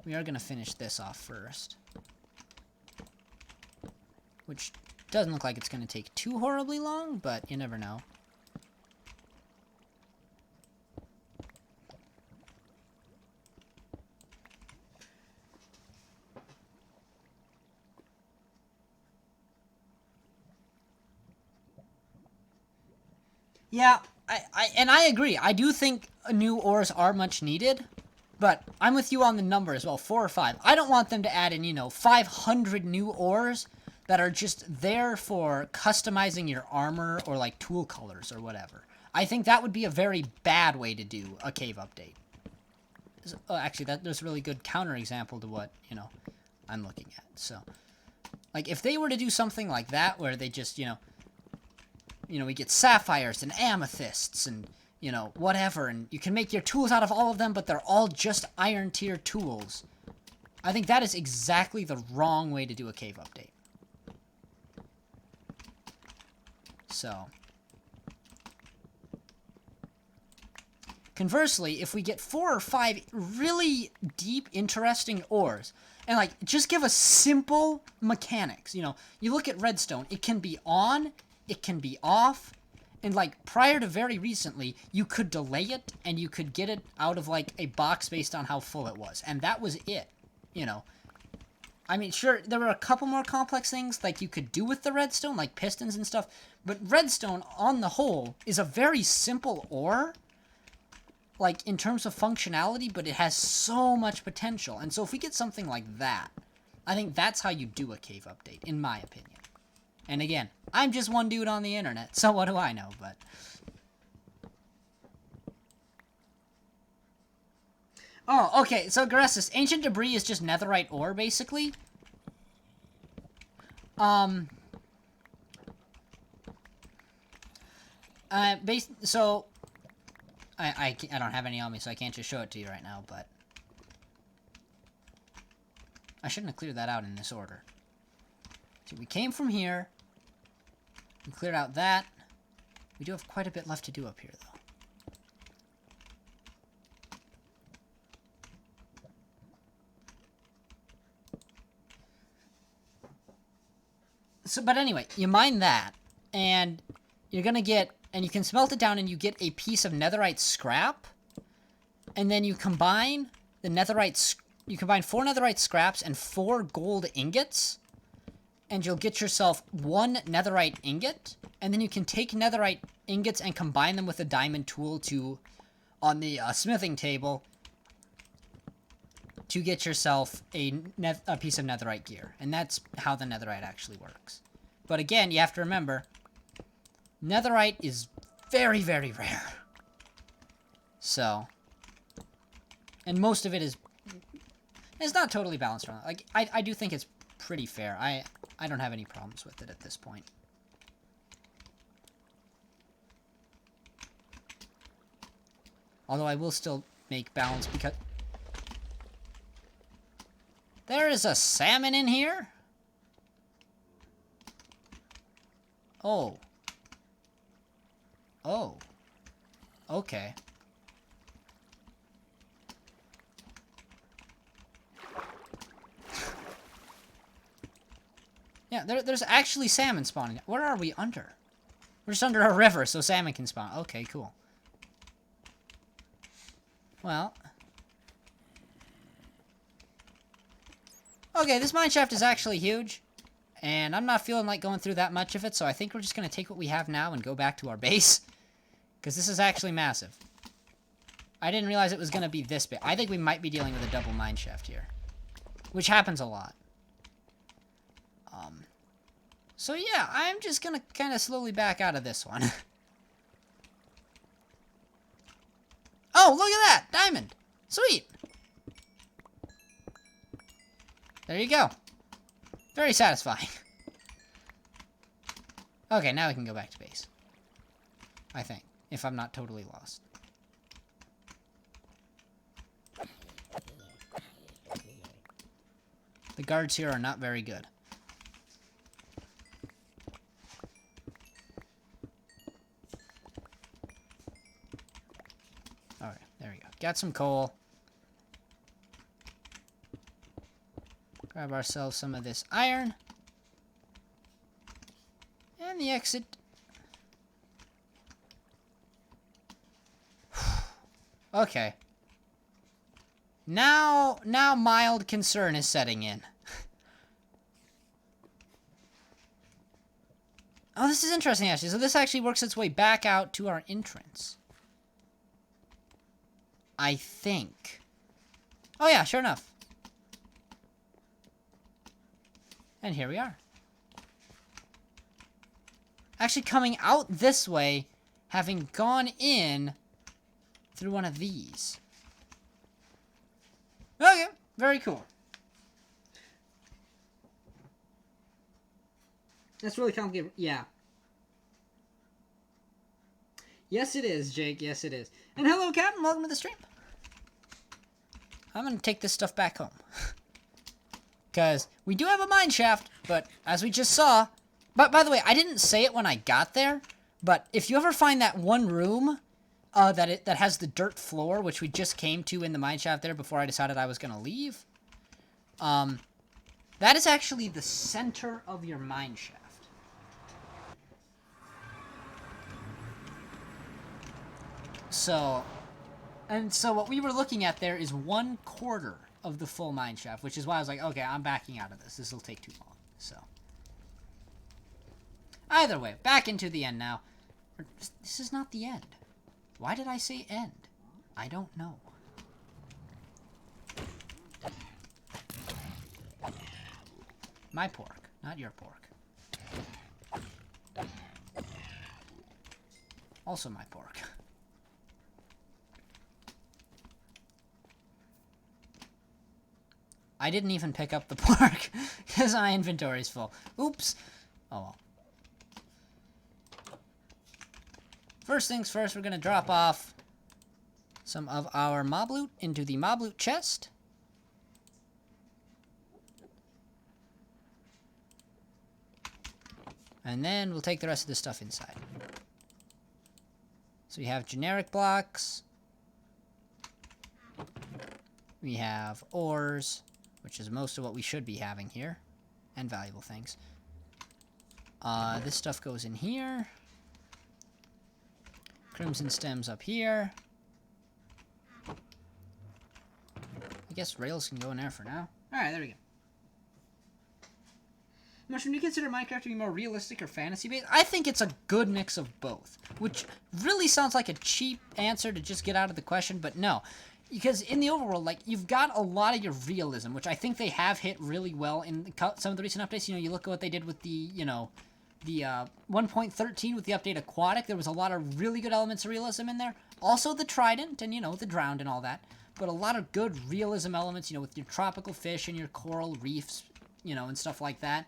We are going to finish this off first. Which doesn't look like it's going to take too horribly long, but you never know. Yeah, I agree. I do think new ores are much needed, But I'm with you on the number as well, 4 or 5. I don't want them to add in, you know, 500 new ores that are just there for customizing your armor or, like, tool colors or whatever. I think that would be a very bad way to do a cave update. Actually, there's a really good counterexample to what, you know, I'm looking at. So, like, if they were to do something like that, where they just, you know, we get sapphires and amethysts and, you know, whatever, and you can make your tools out of all of them, but they're all just iron tier tools. I think that is exactly the wrong way to do a cave update. So, conversely, if we get 4 or 5 really deep, interesting ores, and, like, just give us simple mechanics, you know, you look at redstone, it can be on, it can be off, and, like, prior to very recently, you could delay it, and you could get it out of, like, a box based on how full it was, and that was it, you know. I mean, sure, there were a couple more complex things, like, you could do with the redstone, like pistons and stuff, but redstone, on the whole, is a very simple ore, like, in terms of functionality, but it has so much potential, and so if we get something like that, I think that's how you do a cave update, in my opinion. And again, I'm just one dude on the internet, so what do I know, but... Oh, okay, so Garessus, ancient debris is just netherite ore, basically. So... I don't have any on me, so I can't just show it to you right now, but... I shouldn't have cleared that out in this order. So we came from here. We cleared out that. We do have quite a bit left to do up here, though. So, but anyway, you mine that, and you're gonna get... And you can smelt it down and you get a piece of netherite scrap. And then you combine the netherite... You combine 4 netherite scraps and 4 gold ingots. And you'll get yourself 1 netherite ingot. And then you can take netherite ingots and combine them with a diamond tool to... On the smithing table. To get yourself a piece of netherite gear. And that's how the netherite actually works. But again, you have to remember... Netherite is very, very rare. So. And most of it is... It's not totally balanced around. Like, I do think it's pretty fair. I don't have any problems with it at this point. Although I will still make balance because... There is a salmon in here? Oh. Oh. Okay. Yeah, there's actually salmon spawning. Where are we under? We're just under a river, so salmon can spawn. Okay, cool. Well. Okay, this mineshaft is actually huge. And I'm not feeling like going through that much of it, so I think we're just going to take what we have now and go back to our base. Because this is actually massive. I didn't realize it was going to be this big. I think we might be dealing with a double mineshaft here. Which happens a lot. So yeah, I'm just going to kind of slowly back out of this one. Oh, look at that! Diamond! Sweet! There you go. Very satisfying. Okay, now we can go back to base. I think. If I'm not totally lost. The guards here are not very good. Alright, there we go. Got some coal. Grab ourselves some of this iron. And the exit. Okay. Now mild concern is setting in. Oh, this is interesting, actually. So this actually works its way back out to our entrance. I think. Oh yeah, sure enough. And here we are. Actually coming out this way, having gone in through one of these. Okay, very cool. That's really complicated. Yeah. Yes, it is, Jake. Yes, it is. And hello, Captain. Welcome to the stream. I'm going to take this stuff back home. Because we do have a mine shaft, but as we just saw... But by the way, I didn't say it when I got there, but if you ever find that one room that has the dirt floor, which we just came to in the mine shaft there before I decided I was going to leave, that is actually the center of your mine shaft. So what we were looking at there is 1/4 of the full mine shaft, which is why I was like, okay, I'm backing out of this. This will take too long. So either way, back into the end now. This is not the end. Why did I say end? I don't know. My pork, not your pork. Also my pork. I didn't even pick up the pork because my inventory's full. Oops. Oh well. First things first, we're going to drop off some of our mob loot into the mob loot chest. And then we'll take the rest of the stuff inside. So we have generic blocks. We have ores, which is most of what we should be having here. And valuable things. This stuff goes in here. Crimson stems up here. I guess rails can go in there for now. Alright, there we go. Mushroom, do you consider Minecraft to be more realistic or fantasy-based? I think it's a good mix of both. Which really sounds like a cheap answer to just get out of the question, but no. Because in the overworld, like, you've got a lot of your realism, which I think they have hit really well in some of the recent updates. You know, you look at what they did with the, you know, the 1.13 with the update Aquatic. There was a lot of really good elements of realism in there. Also the Trident and, you know, the Drowned and all that. But a lot of good realism elements, you know, with your tropical fish and your coral reefs, you know, and stuff like that.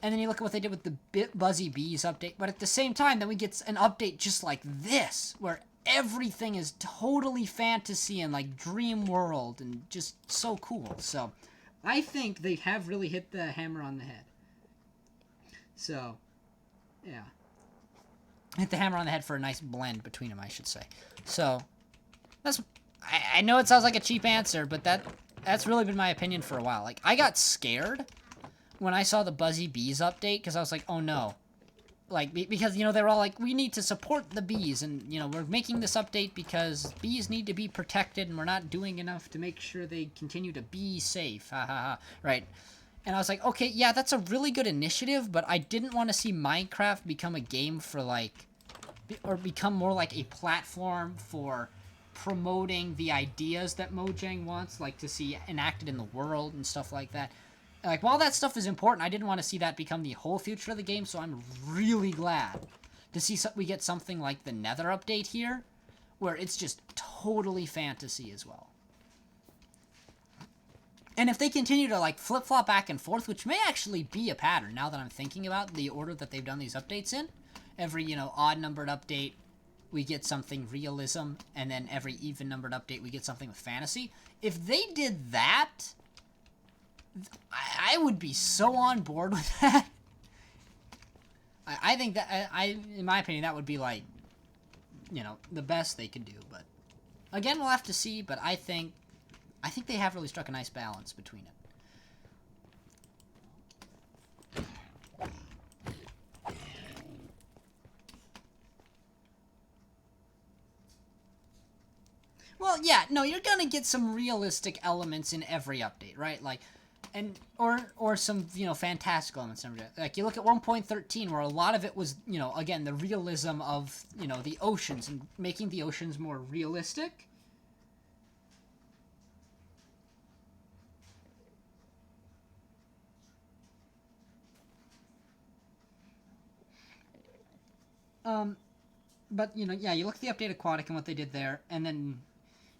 And then you look at what they did with the Buzzy Bees update. But at the same time, then we get an update just like this, where everything is totally fantasy and like dream world and just so cool. So I think they have really hit the hammer on the head. So, yeah. Hit the hammer on the head for a nice blend between them, I should say. So, that's... I know it sounds like a cheap answer, but that's really been my opinion for a while. Like, I got scared when I saw the Buzzy Bees update, because I was like, oh no. Like, because, you know, they were all like, we need to support the bees, and, you know, we're making this update because bees need to be protected, and we're not doing enough to make sure they continue to be safe. Ha ha ha. Right. And I was like, okay, yeah, that's a really good initiative, but I didn't want to see Minecraft become a game for, like, or become more like a platform for promoting the ideas that Mojang wants, like, to see enacted in the world and stuff like that. Like, while that stuff is important, I didn't want to see that become the whole future of the game, so I'm really glad to see we get something like the Nether update here, where it's just totally fantasy as well. And if they continue to, like, flip-flop back and forth, which may actually be a pattern now that I'm thinking about the order that they've done these updates in, every, you know, odd-numbered update, we get something realism, and then every even-numbered update, we get something with fantasy. If they did that, I would be so on board with that. I think that, in my opinion, that would be, like, you know, the best they could do. But, again, we'll have to see, but I think they have really struck a nice balance between it. Well, yeah, no, you're gonna get some realistic elements in every update, right? Like, and or some, you know, fantastical elements. Like, you look at 1.13, where a lot of it was, you know, again, the realism of, you know, the oceans and making the oceans more realistic. But, you know, yeah, you look at the update aquatic and what they did there, and then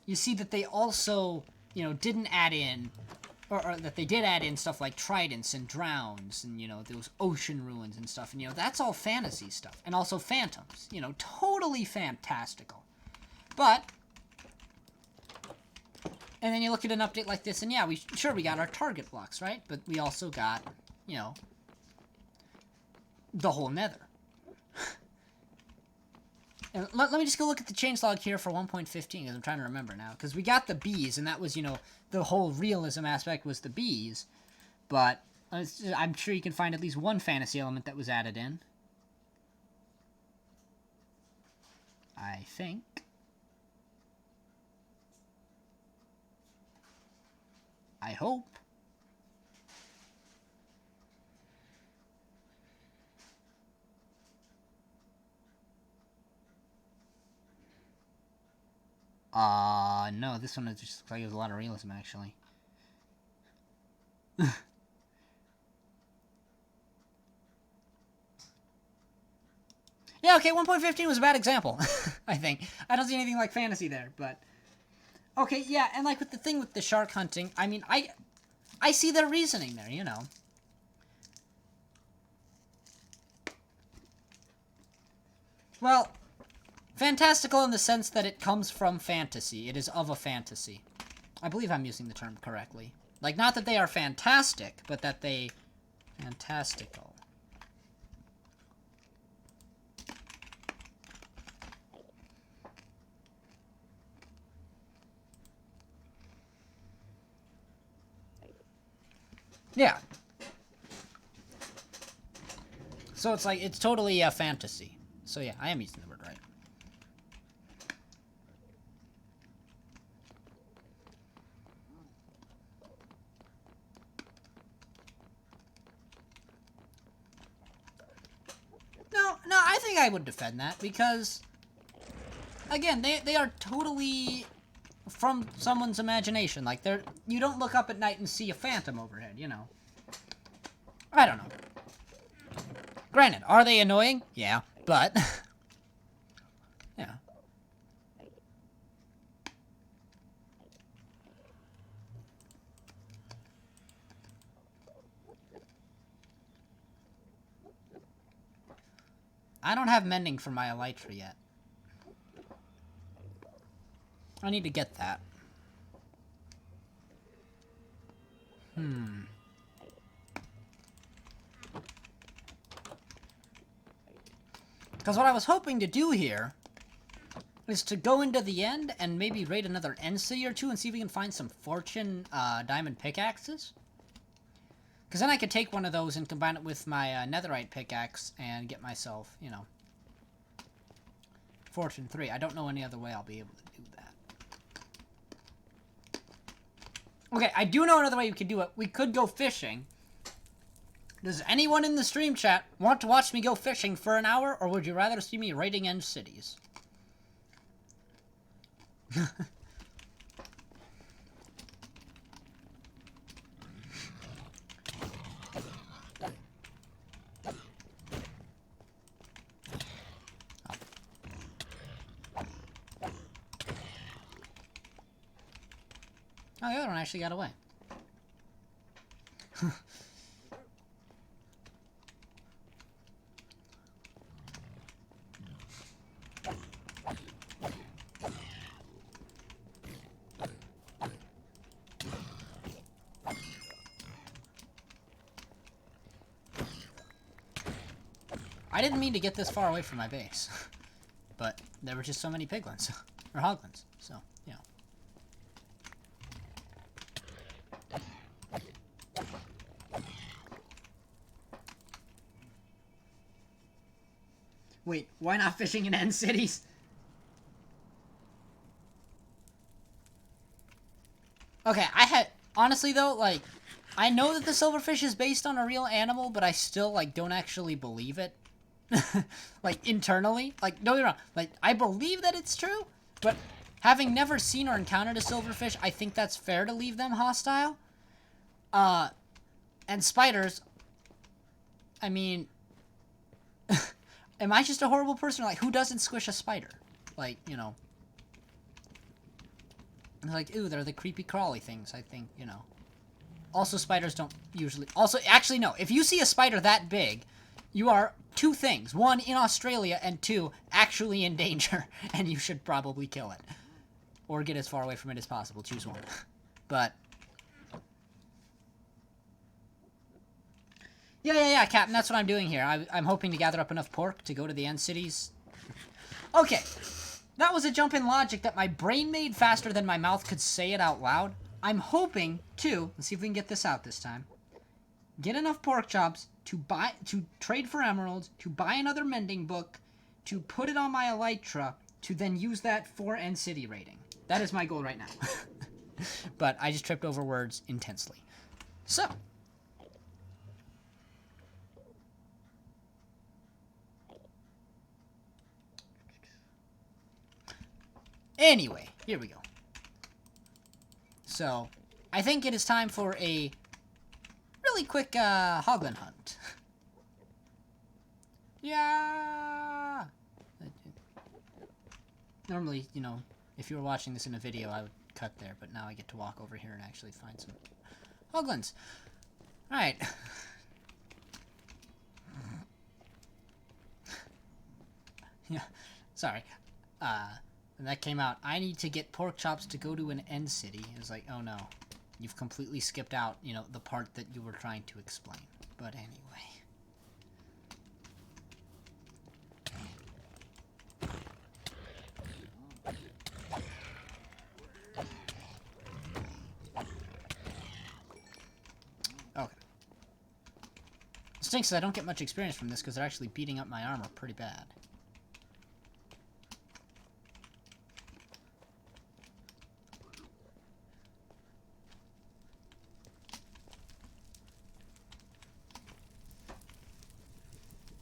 you see that they also, you know, didn't add in, or that they did add in stuff like tridents and drowns and, you know, those ocean ruins and stuff. And, you know, that's all fantasy stuff. And also phantoms. You know, totally fantastical. But, and then you look at an update like this, and yeah, we got our target blocks, right? But we also got, you know, the whole nether. And let me just go look at the changelog here for 1.15, because I'm trying to remember now. Because we got the bees, and that was, you know, the whole realism aspect was the bees. But I'm sure you can find at least one fantasy element that was added in. I think. I hope. No, this one just looks like it was a lot of realism, actually. Yeah, okay, 1.15 was a bad example, I think. I don't see anything like fantasy there, but... Okay, yeah, and like with the thing with the shark hunting, I mean, I see their reasoning there, you know. Well, fantastical in the sense that it comes from fantasy. It is of a fantasy. I believe I'm using the term correctly. Like, not that they are fantastic, but that they... Fantastical. Yeah. So it's like, it's totally a fantasy. So yeah, I am using the word right. No, I think I would defend that, because, again, they are totally from someone's imagination. Like, you don't look up at night and see a phantom overhead, you know. I don't know. Granted, are they annoying? Yeah, but... yeah. I don't have mending for my elytra yet. I need to get that. Because what I was hoping to do here is to go into the end and maybe raid another end city or two and see if we can find some fortune diamond pickaxes. Because then I could take one of those and combine it with my netherite pickaxe and get myself, you know, fortune 3. I don't know any other way I'll be able to do that. Okay, I do know another way we could do it. We could go fishing. Does anyone in the stream chat want to watch me go fishing for an hour, or would you rather see me raiding end cities? Oh, the other one actually got away. I didn't mean to get this far away from my base, but there were just so many piglins, or hoglins, so, you know. Wait, why not fishing in end cities? Okay, honestly though, like, I know that the silverfish is based on a real animal, but I still, like, don't actually believe it. Like, internally. Like, don't get me wrong. Like, I believe that it's true, but having never seen or encountered a silverfish, I think that's fair to leave them hostile. And spiders, I mean, am I just a horrible person? Like, who doesn't squish a spider? Like, you know. Like, ooh, they're the creepy crawly things, I think, you know. Also, spiders don't usually... Also, actually, no. If you see a spider that big, you are two things. One, in Australia, and two, actually in danger. And you should probably kill it. Or get as far away from it as possible. Choose one. But... Yeah, Captain. That's what I'm doing here. I'm hoping to gather up enough pork to go to the end cities. Okay. That was a jump in logic that my brain made faster than my mouth could say it out loud. I'm hoping to, let's see if we can get this out this time, get enough pork chops to trade for emeralds, to buy another mending book, to put it on my elytra, to then use that for end city rating. That is my goal right now. But I just tripped over words intensely. So. Anyway, here we go. So, I think it is time for a really quick hoglin hunt. Yeah! Normally, you know, if you were watching this in a video, I would cut there, but now I get to walk over here and actually find some hoglins. Alright. Yeah, sorry. And that came out. I need to get pork chops to go to an end city. It was like, oh no. You've completely skipped out, you know, the part that you were trying to explain. But anyway. Okay. It stinks that I don't get much experience from this because they're actually beating up my armor pretty bad.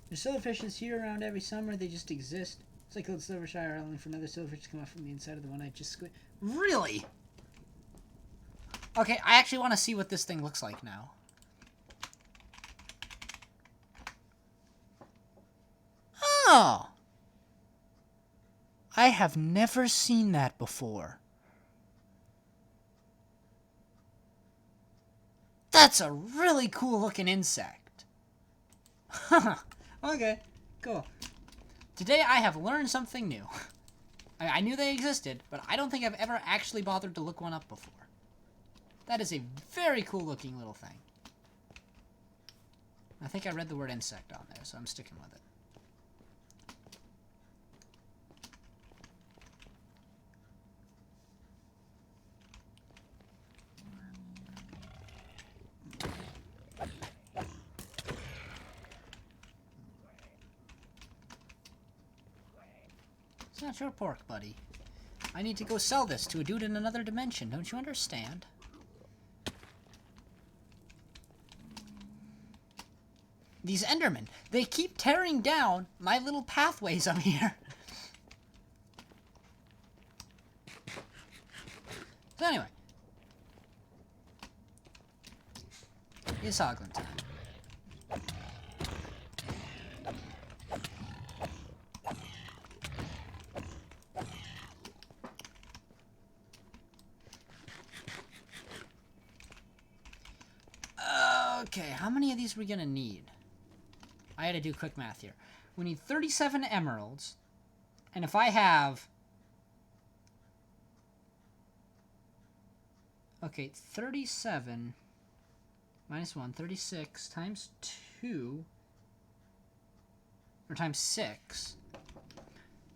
There's silverfishes here around every summer. They just exist. It's like Old Silvershire Island for another silverfish to come out from the inside of the one I just squid. Really? Okay, I actually want to see what this thing looks like now. Oh! I have never seen that before. That's a really cool looking insect. Haha. Okay, cool. Today I have learned something new. I knew they existed, but I don't think I've ever actually bothered to look one up before. That is a very cool looking little thing. I think I read the word insect on there, so I'm sticking with it. It's not your pork, buddy. I need to go sell this to a dude in another dimension. Don't you understand? These Endermen, they keep tearing down my little pathways up here. So anyway. It's hoglin time. Okay, how many of these are we gonna need? I had to do quick math here. We need 37 emeralds. And if I have... Okay, 37 minus 1, 36 times 2, or times 6.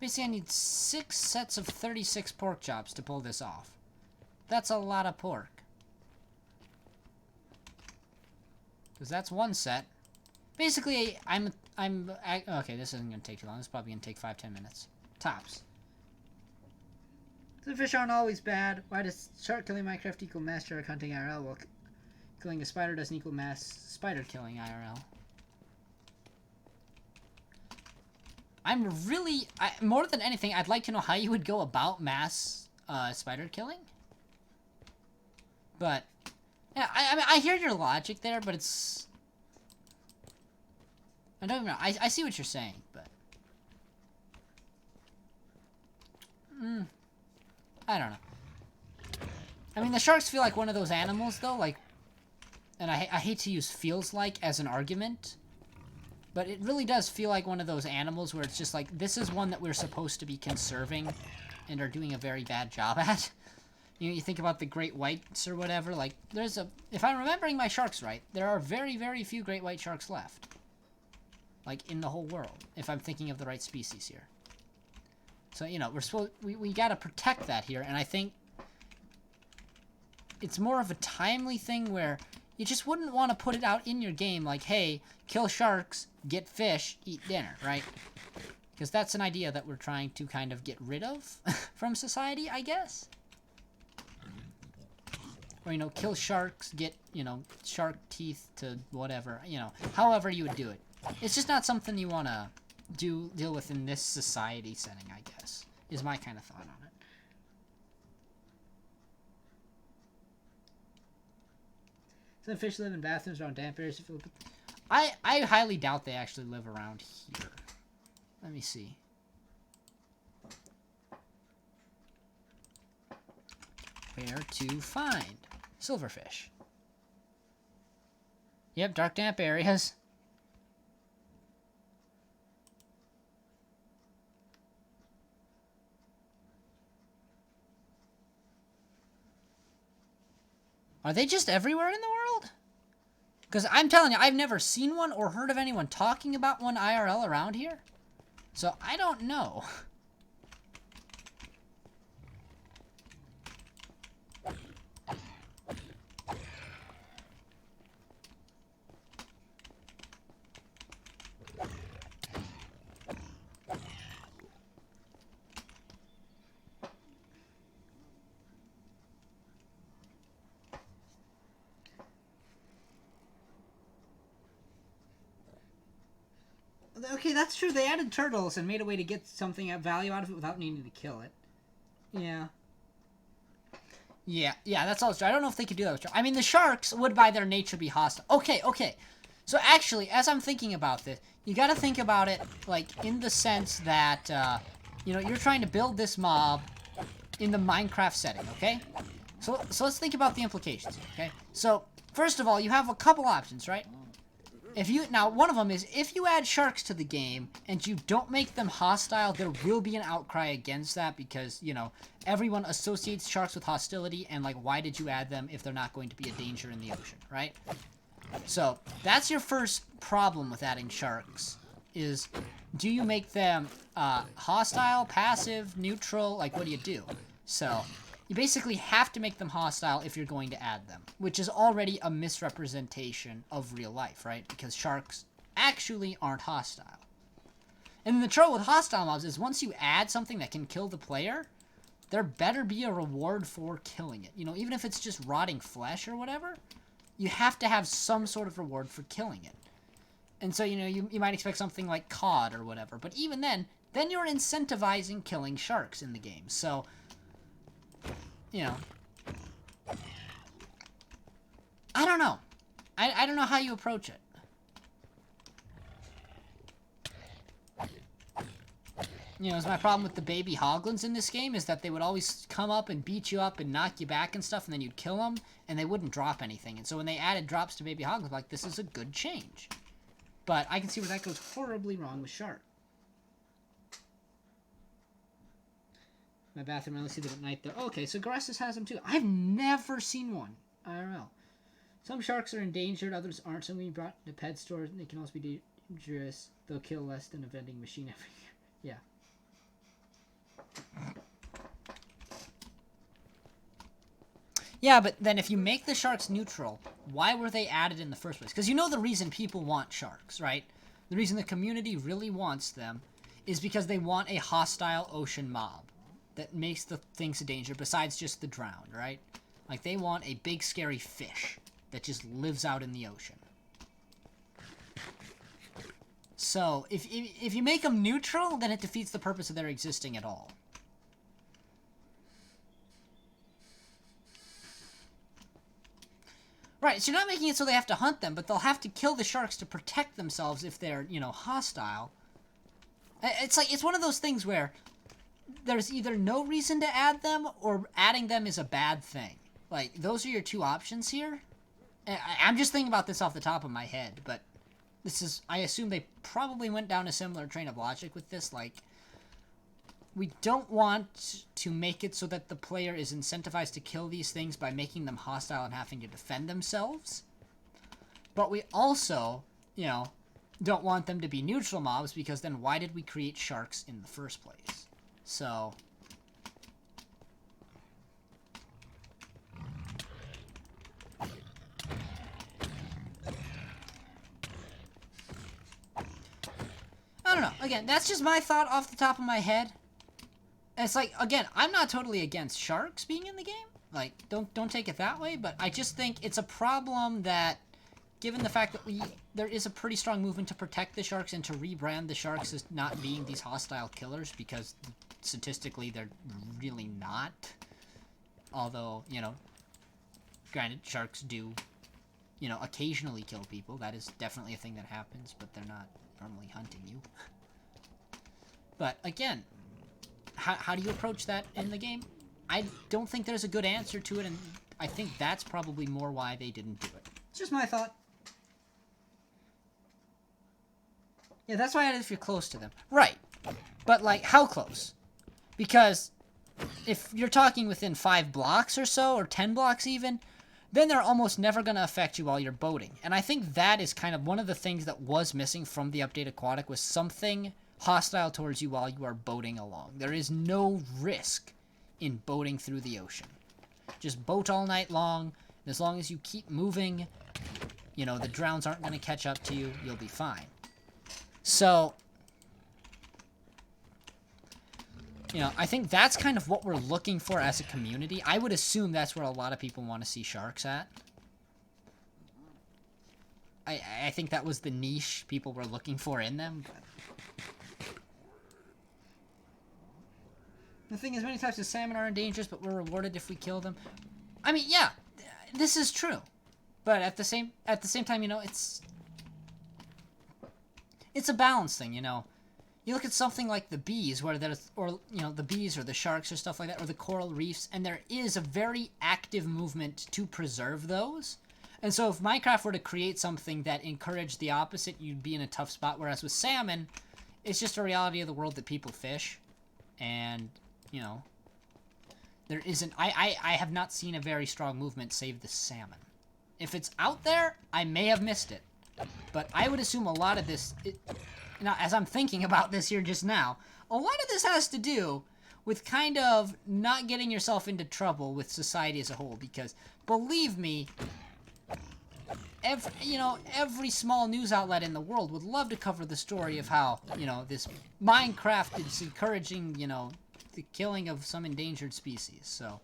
Basically, I need 6 sets of 36 pork chops to pull this off. That's a lot of pork. Because that's one set. Basically, okay, this isn't going to take too long. This is probably going to take 5-10 minutes. Tops. The fish aren't always bad. Why does shark killing Minecraft equal mass shark hunting IRL? Well, killing a spider doesn't equal mass spider killing IRL. I'm really... more than anything, I'd like to know how you would go about mass spider killing. But... yeah, I mean, I hear your logic there, but it's... I don't even know. I see what you're saying, but... I don't know. I mean, the sharks feel like one of those animals, though, like... And I hate to use feels like as an argument, but it really does feel like one of those animals where it's just like, this is one that we're supposed to be conserving and are doing a very bad job at. You know, you think about the great whites or whatever, like, there's a... If I'm remembering my sharks right, there are very, very few great white sharks left. Like, in the whole world, if I'm thinking of the right species here. So, you know, we gotta protect that here, and I think it's more of a timely thing where you just wouldn't want to put it out in your game like, hey, kill sharks, get fish, eat dinner, right? Because that's an idea that we're trying to kind of get rid of from society, I guess. Or, you know, kill sharks, get, you know, shark teeth to whatever, you know, however you would do it. It's just not something you want to deal with in this society setting, I guess, is my kind of thought on it. Some fish live in bathrooms around damp areas. I highly doubt they actually live around here. Let me see. Where to find silverfish? Yep, dark damp areas. Are they just everywhere in the world? Because I'm telling you, I've never seen one or heard of anyone talking about one IRL around here. So I don't know. Okay, that's true. They added turtles and made a way to get something of value out of it without needing to kill it. Yeah. Yeah, that's all true. I don't know if they could do that with sharks. I mean, the sharks would by their nature be hostile. Okay. So actually, as I'm thinking about this, you gotta think about it, like, in the sense that, you know, you're trying to build this mob in the Minecraft setting, okay? So let's think about the implications, okay? So, first of all, you have a couple options, right? Now, one of them is, if you add sharks to the game, and you don't make them hostile, there will be an outcry against that, because, you know, everyone associates sharks with hostility, and, like, why did you add them if they're not going to be a danger in the ocean, right? So, that's your first problem with adding sharks, is, do you make them, hostile, passive, neutral, like, what do you do? So, you basically have to make them hostile if you're going to add them, which is already a misrepresentation of real life, right? Because sharks actually aren't hostile. And the trouble with hostile mobs is once you add something that can kill the player, there better be a reward for killing it. You know, even if it's just rotting flesh or whatever, you have to have some sort of reward for killing it. And so, you know, you might expect something like cod or whatever, but even then you're incentivizing killing sharks in the game. So, you know, I don't know. I don't know how you approach it. You know, it's my problem with the baby hoglins in this game is that they would always come up and beat you up and knock you back and stuff, and then you'd kill them, and they wouldn't drop anything. And so when they added drops to baby hoglins, like, this is a good change. But I can see where that goes horribly wrong with shark. My bathroom, I only see them at night, though. Okay, so Gressus has them, too. I've never seen one. IRL. Some sharks are endangered, others aren't. Some can be brought to pet stores, and they can also be dangerous. They'll kill less than a vending machine every year. Yeah. Yeah, but then if you make the sharks neutral, why were they added in the first place? Because you know the reason people want sharks, right? The reason the community really wants them is because they want a hostile ocean mob that makes the things a danger besides just the drowned, right? Like, they want a big scary fish that just lives out in the ocean. So, if you make them neutral, then it defeats the purpose of their existing at all. Right, so you're not making it so they have to hunt them, but they'll have to kill the sharks to protect themselves if they're, you know, hostile. It's like, it's one of those things where there's either no reason to add them or adding them is a bad thing. Like, those are your two options here. I'm just thinking about this off the top of my head, but this is, I assume they probably went down a similar train of logic with this. Like, we don't want to make it so that the player is incentivized to kill these things by making them hostile and having to defend themselves. But we also, you know, don't want them to be neutral mobs, because then why did we create sharks in the first place? So I don't know. Again, that's just my thought off the top of my head. And it's like, again, I'm not totally against sharks being in the game. Like, don't take it that way, but I just think it's a problem that, given the fact that there is a pretty strong movement to protect the sharks and to rebrand the sharks as not being these hostile killers, because statistically they're really not. Although, you know, granted, sharks do, you know, occasionally kill people. That is definitely a thing that happens, but they're not normally hunting you. But again, how do you approach that in the game? I don't think there's a good answer to it, and I think that's probably more why they didn't do it. It's just my thought. Yeah, that's why I added if you're close to them. Right. But, like, how close? Because if you're talking within 5 blocks or so, or 10 blocks even, then they're almost never going to affect you while you're boating. And I think that is kind of one of the things that was missing from the update Aquatic, was something hostile towards you while you are boating along. There is no risk in boating through the ocean. Just boat all night long. And as long as you keep moving, you know, the drowns aren't going to catch up to you. You'll be fine. So, you know, I think that's kind of what we're looking for as a community. I would assume that's where a lot of people want to see sharks at. I think that was the niche people were looking for in them. But the thing is, many types of salmon are endangered, but we're rewarded if we kill them. I mean, yeah, this is true. But at the same time, you know, it's a balance thing, you know. You look at something like the bees, where there's, or, you know, the bees or the sharks or stuff like that, or the coral reefs, and there is a very active movement to preserve those. And so if Minecraft were to create something that encouraged the opposite, you'd be in a tough spot. Whereas with salmon, it's just a reality of the world that people fish. And, you know, there isn't... I have not seen a very strong movement save the salmon. If it's out there, I may have missed it. But I would assume a lot of this... Now, as I'm thinking about this here just now, a lot of this has to do with kind of not getting yourself into trouble with society as a whole. Because, believe me, every small news outlet in the world would love to cover the story of how, you know, this Minecraft is encouraging, you know, the killing of some endangered species. So,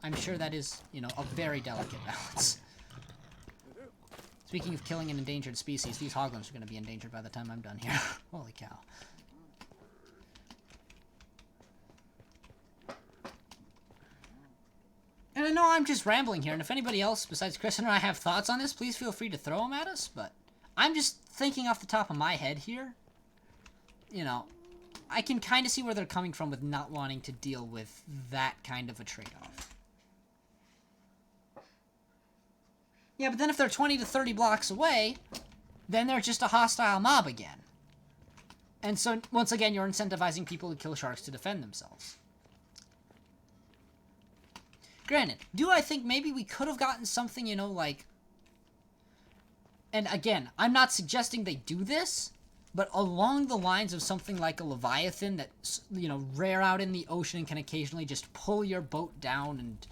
I'm sure that is, you know, a very delicate balance. Speaking of killing an endangered species, these hoglins are going to be endangered by the time I'm done here. Holy cow. And I know I'm just rambling here, and if anybody else besides Chris and I have thoughts on this, please feel free to throw them at us, but I'm just thinking off the top of my head here. You know, I can kind of see where they're coming from with not wanting to deal with that kind of a trade-off. Yeah, but then if they're 20 to 30 blocks away, then they're just a hostile mob again. And so, once again, you're incentivizing people to kill sharks to defend themselves. Granted, do I think maybe we could have gotten something, you know, like... And again, I'm not suggesting they do this, but along the lines of something like a Leviathan that's, you know, rare out in the ocean and can occasionally just pull your boat down and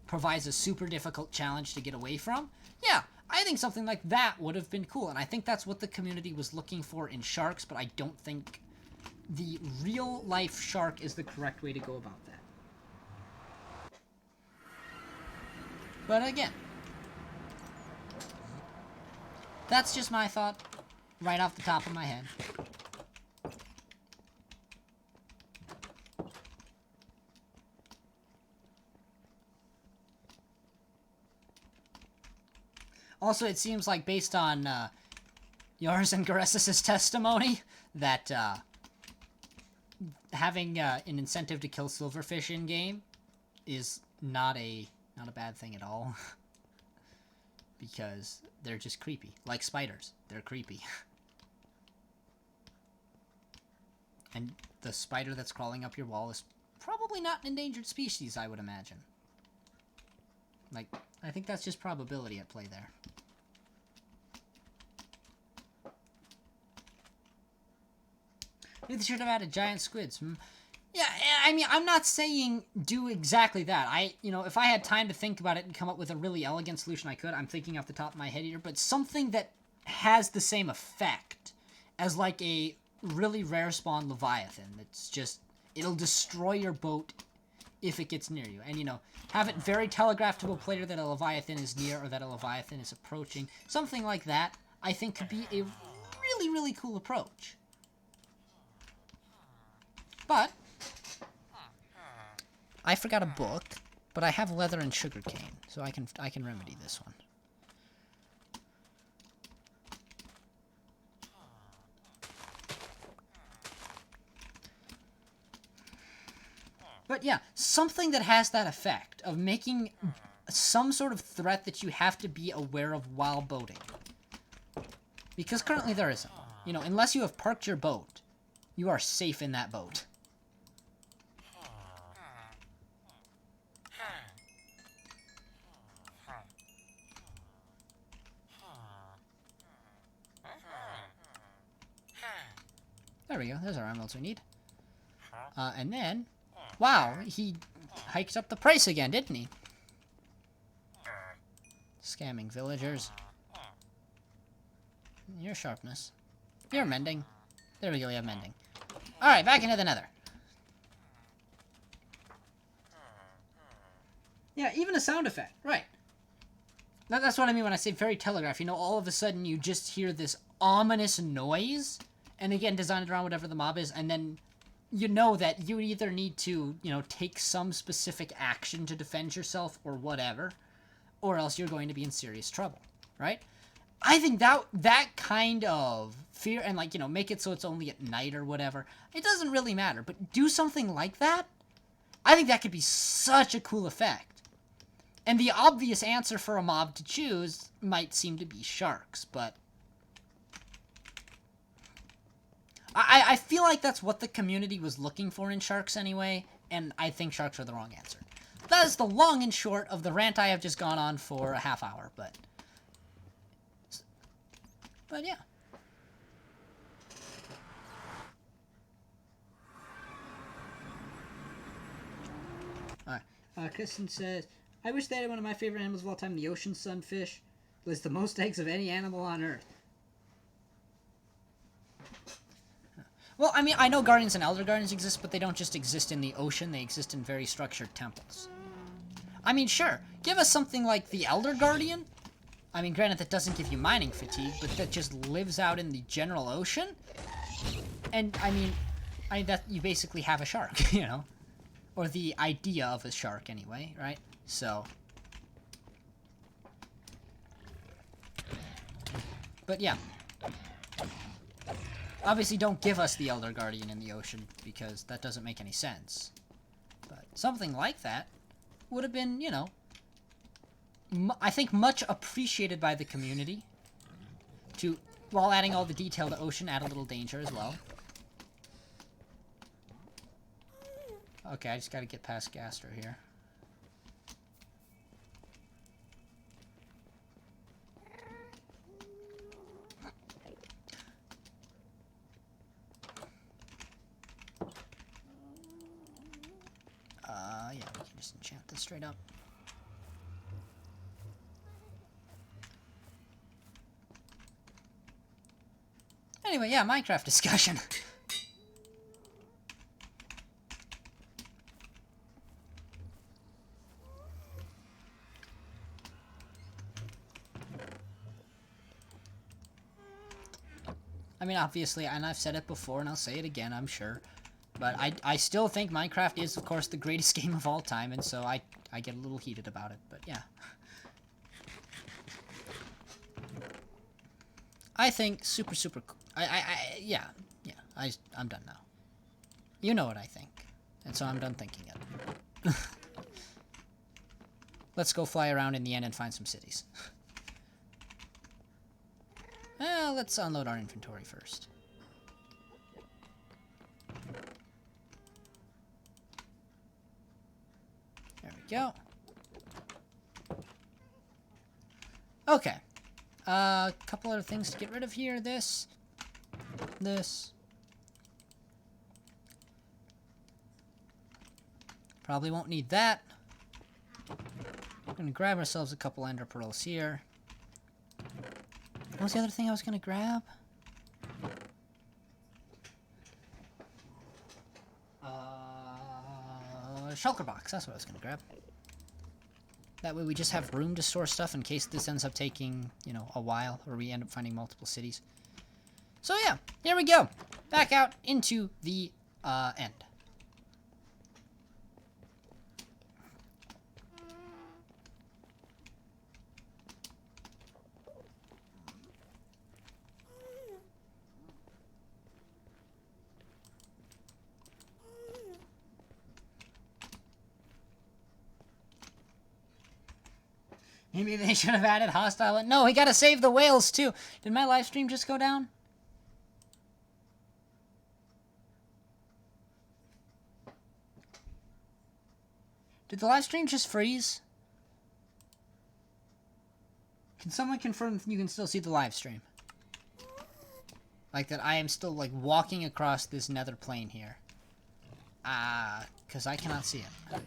provides a super difficult challenge to get away from. Yeah, I think something like that would have been cool, and I think that's what the community was looking for in sharks, but I don't think the real-life shark is the correct way to go about that. But again, that's just my thought, right off the top of my head. Also, it seems like based on yours and Garessis' testimony, that having an incentive to kill silverfish in game is not a bad thing at all. Because they're just creepy. Like spiders. They're creepy. And the spider that's crawling up your wall is probably not an endangered species, I would imagine. Like, I think that's just probability at play there. Maybe they should have added giant squids. Yeah, I mean, I'm not saying do exactly that. You know, if I had time to think about it and come up with a really elegant solution, I could. I'm thinking off the top of my head here. But something that has the same effect as, like, a really rare spawn Leviathan. That's just, it'll destroy your boat if it gets near you. And, you know, have it very telegraphed to a player that a Leviathan is near or that a Leviathan is approaching. Something like that, I think, could be a really, really cool approach. But I forgot a book, but I have leather and sugarcane, so I can remedy this one. But yeah, something that has that effect of making some sort of threat that you have to be aware of while boating. Because currently there isn't. You know, unless you have parked your boat, you are safe in that boat. There we go. There's our emeralds we need. And then, wow, he hiked up the price again, didn't he? Scamming villagers. Your sharpness. Your mending. There we go, we have mending. Alright, back into the nether. Yeah, even a sound effect. Right. That's what I mean when I say very telegraph. You know, all of a sudden you just hear this ominous noise. And again, designed around whatever the mob is. And then you know that you either need to, you know, take some specific action to defend yourself or whatever. Or else you're going to be in serious trouble. Right? I think that kind of fear, and like, you know, make it so it's only at night or whatever. It doesn't really matter. But do something like that. I think that could be such a cool effect. And the obvious answer for a mob to choose might seem to be sharks, but I feel like that's what the community was looking for in sharks anyway, and I think sharks are the wrong answer. That is the long and short of the rant I have just gone on for a half hour, but yeah. Alright. Kristen says, I wish they had one of my favorite animals of all time, the ocean sunfish. It lays the most eggs of any animal on Earth. Well, I mean, I know Guardians and Elder Guardians exist, but they don't just exist in the ocean. They exist in very structured temples. I mean, sure, give us something like the Elder Guardian. I mean, granted, that doesn't give you mining fatigue, but that just lives out in the general ocean. And, I mean, that you basically have a shark, you know? Or the idea of a shark, anyway, right? So. But, yeah. Obviously, don't give us the Elder Guardian in the ocean, because that doesn't make any sense. But something like that would have been, you know, I think much appreciated by the community. To, while adding all the detail to ocean, add a little danger as well. Okay, I just gotta get past Gaster here. Yeah, we can just enchant this straight up. Anyway, yeah, Minecraft discussion. I mean, obviously, and I've said it before, and I'll say it again, I'm sure. But I still think Minecraft is, of course, the greatest game of all time, and so I get a little heated about it, but yeah. I think super cool. Yeah, I'm done now. You know what I think. And so I'm done thinking it. Let's go fly around in the end and find some cities. Well, let's unload our inventory first. There we go. Okay. A couple other things to get rid of here. This. Probably won't need that. We're gonna grab ourselves a couple ender pearls here. What was the other thing I was gonna grab? Shulker box. That's what I was gonna grab. That way we just have room to store stuff in case this ends up taking, you know, a while, or we end up finding multiple cities. So yeah, here we go. Back out into the end. Maybe they should have added hostile. No, we gotta save the whales too. Did my live stream just go down? Did the live stream just freeze? Can someone confirm if you can still see the live stream? Like that I am still like walking across this nether plane here. Because I cannot see it.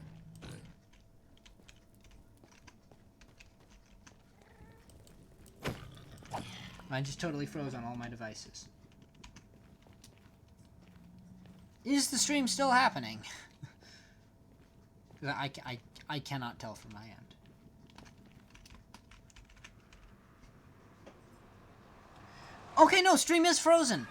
Mine just totally froze on all my devices. Is the stream still happening? I cannot tell from my end. Okay, no, stream is frozen.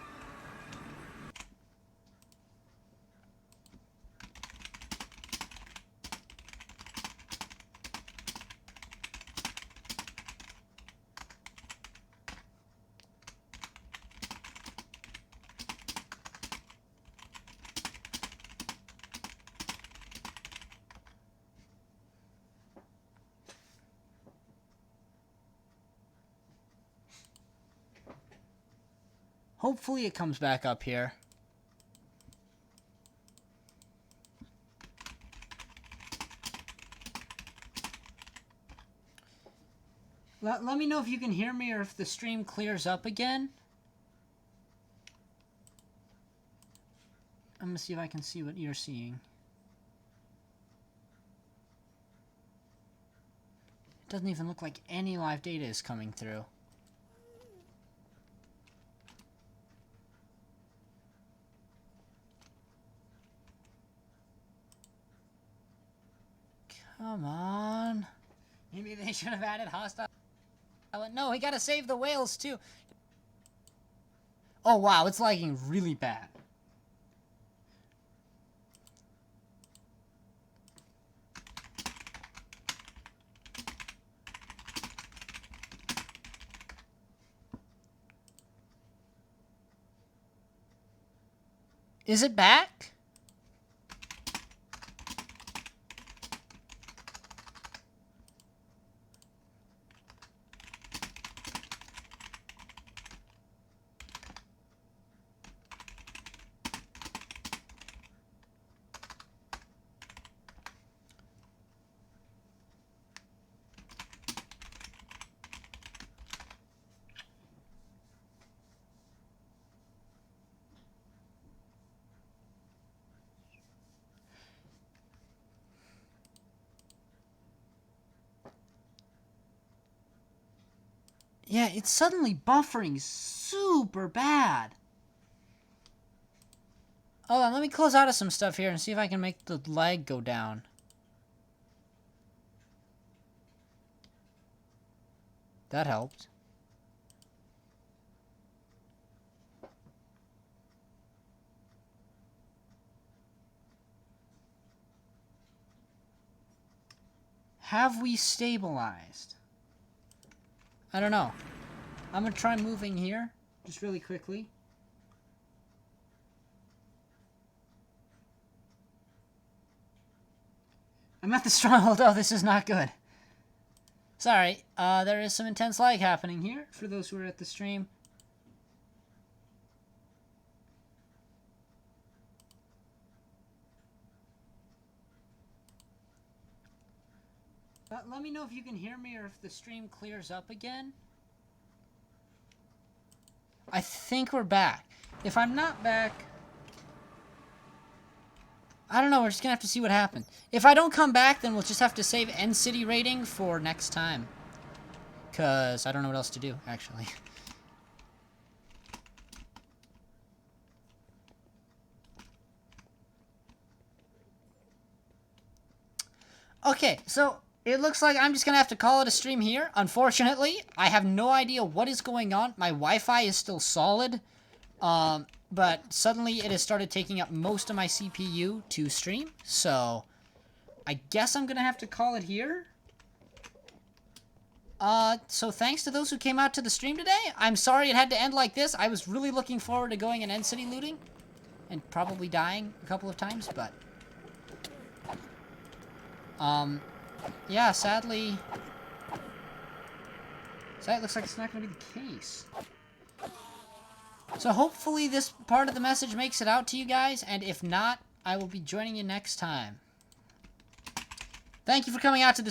Hopefully it comes back up here. Let me know if you can hear me or if the stream clears up again. I'm gonna see if I can see what you're seeing. It doesn't even look like any live data is coming through. Come on. Maybe they should have added hostile. No, we gotta save the whales too. Oh wow, it's lagging really bad. Is it back? Yeah, it's suddenly buffering super bad. Hold on, let me close out of some stuff here and see if I can make the lag go down. That helped. Have we stabilized? I don't know. I'm gonna try moving here, just really quickly. I'm at the stronghold. Oh, this is not good. Sorry, there is some intense lag happening here for those who are at the stream. Let me know if you can hear me or if the stream clears up again. I think we're back. If I'm not back, I don't know. We're just going to have to see what happened. If I don't come back, then we'll just have to save End City rating for next time. Because I don't know what else to do, actually. Okay, so it looks like I'm just going to have to call it a stream here. Unfortunately, I have no idea what is going on. My Wi-Fi is still solid. But suddenly it has started taking up most of my CPU to stream. So I guess I'm going to have to call it here. So thanks to those who came out to the stream today. I'm sorry it had to end like this. I was really looking forward to going and End City looting. And probably dying a couple of times, but... yeah, sadly... it looks like it's not going to be the case. So hopefully this part of the message makes it out to you guys, and if not, I will be joining you next time. Thank you for coming out to the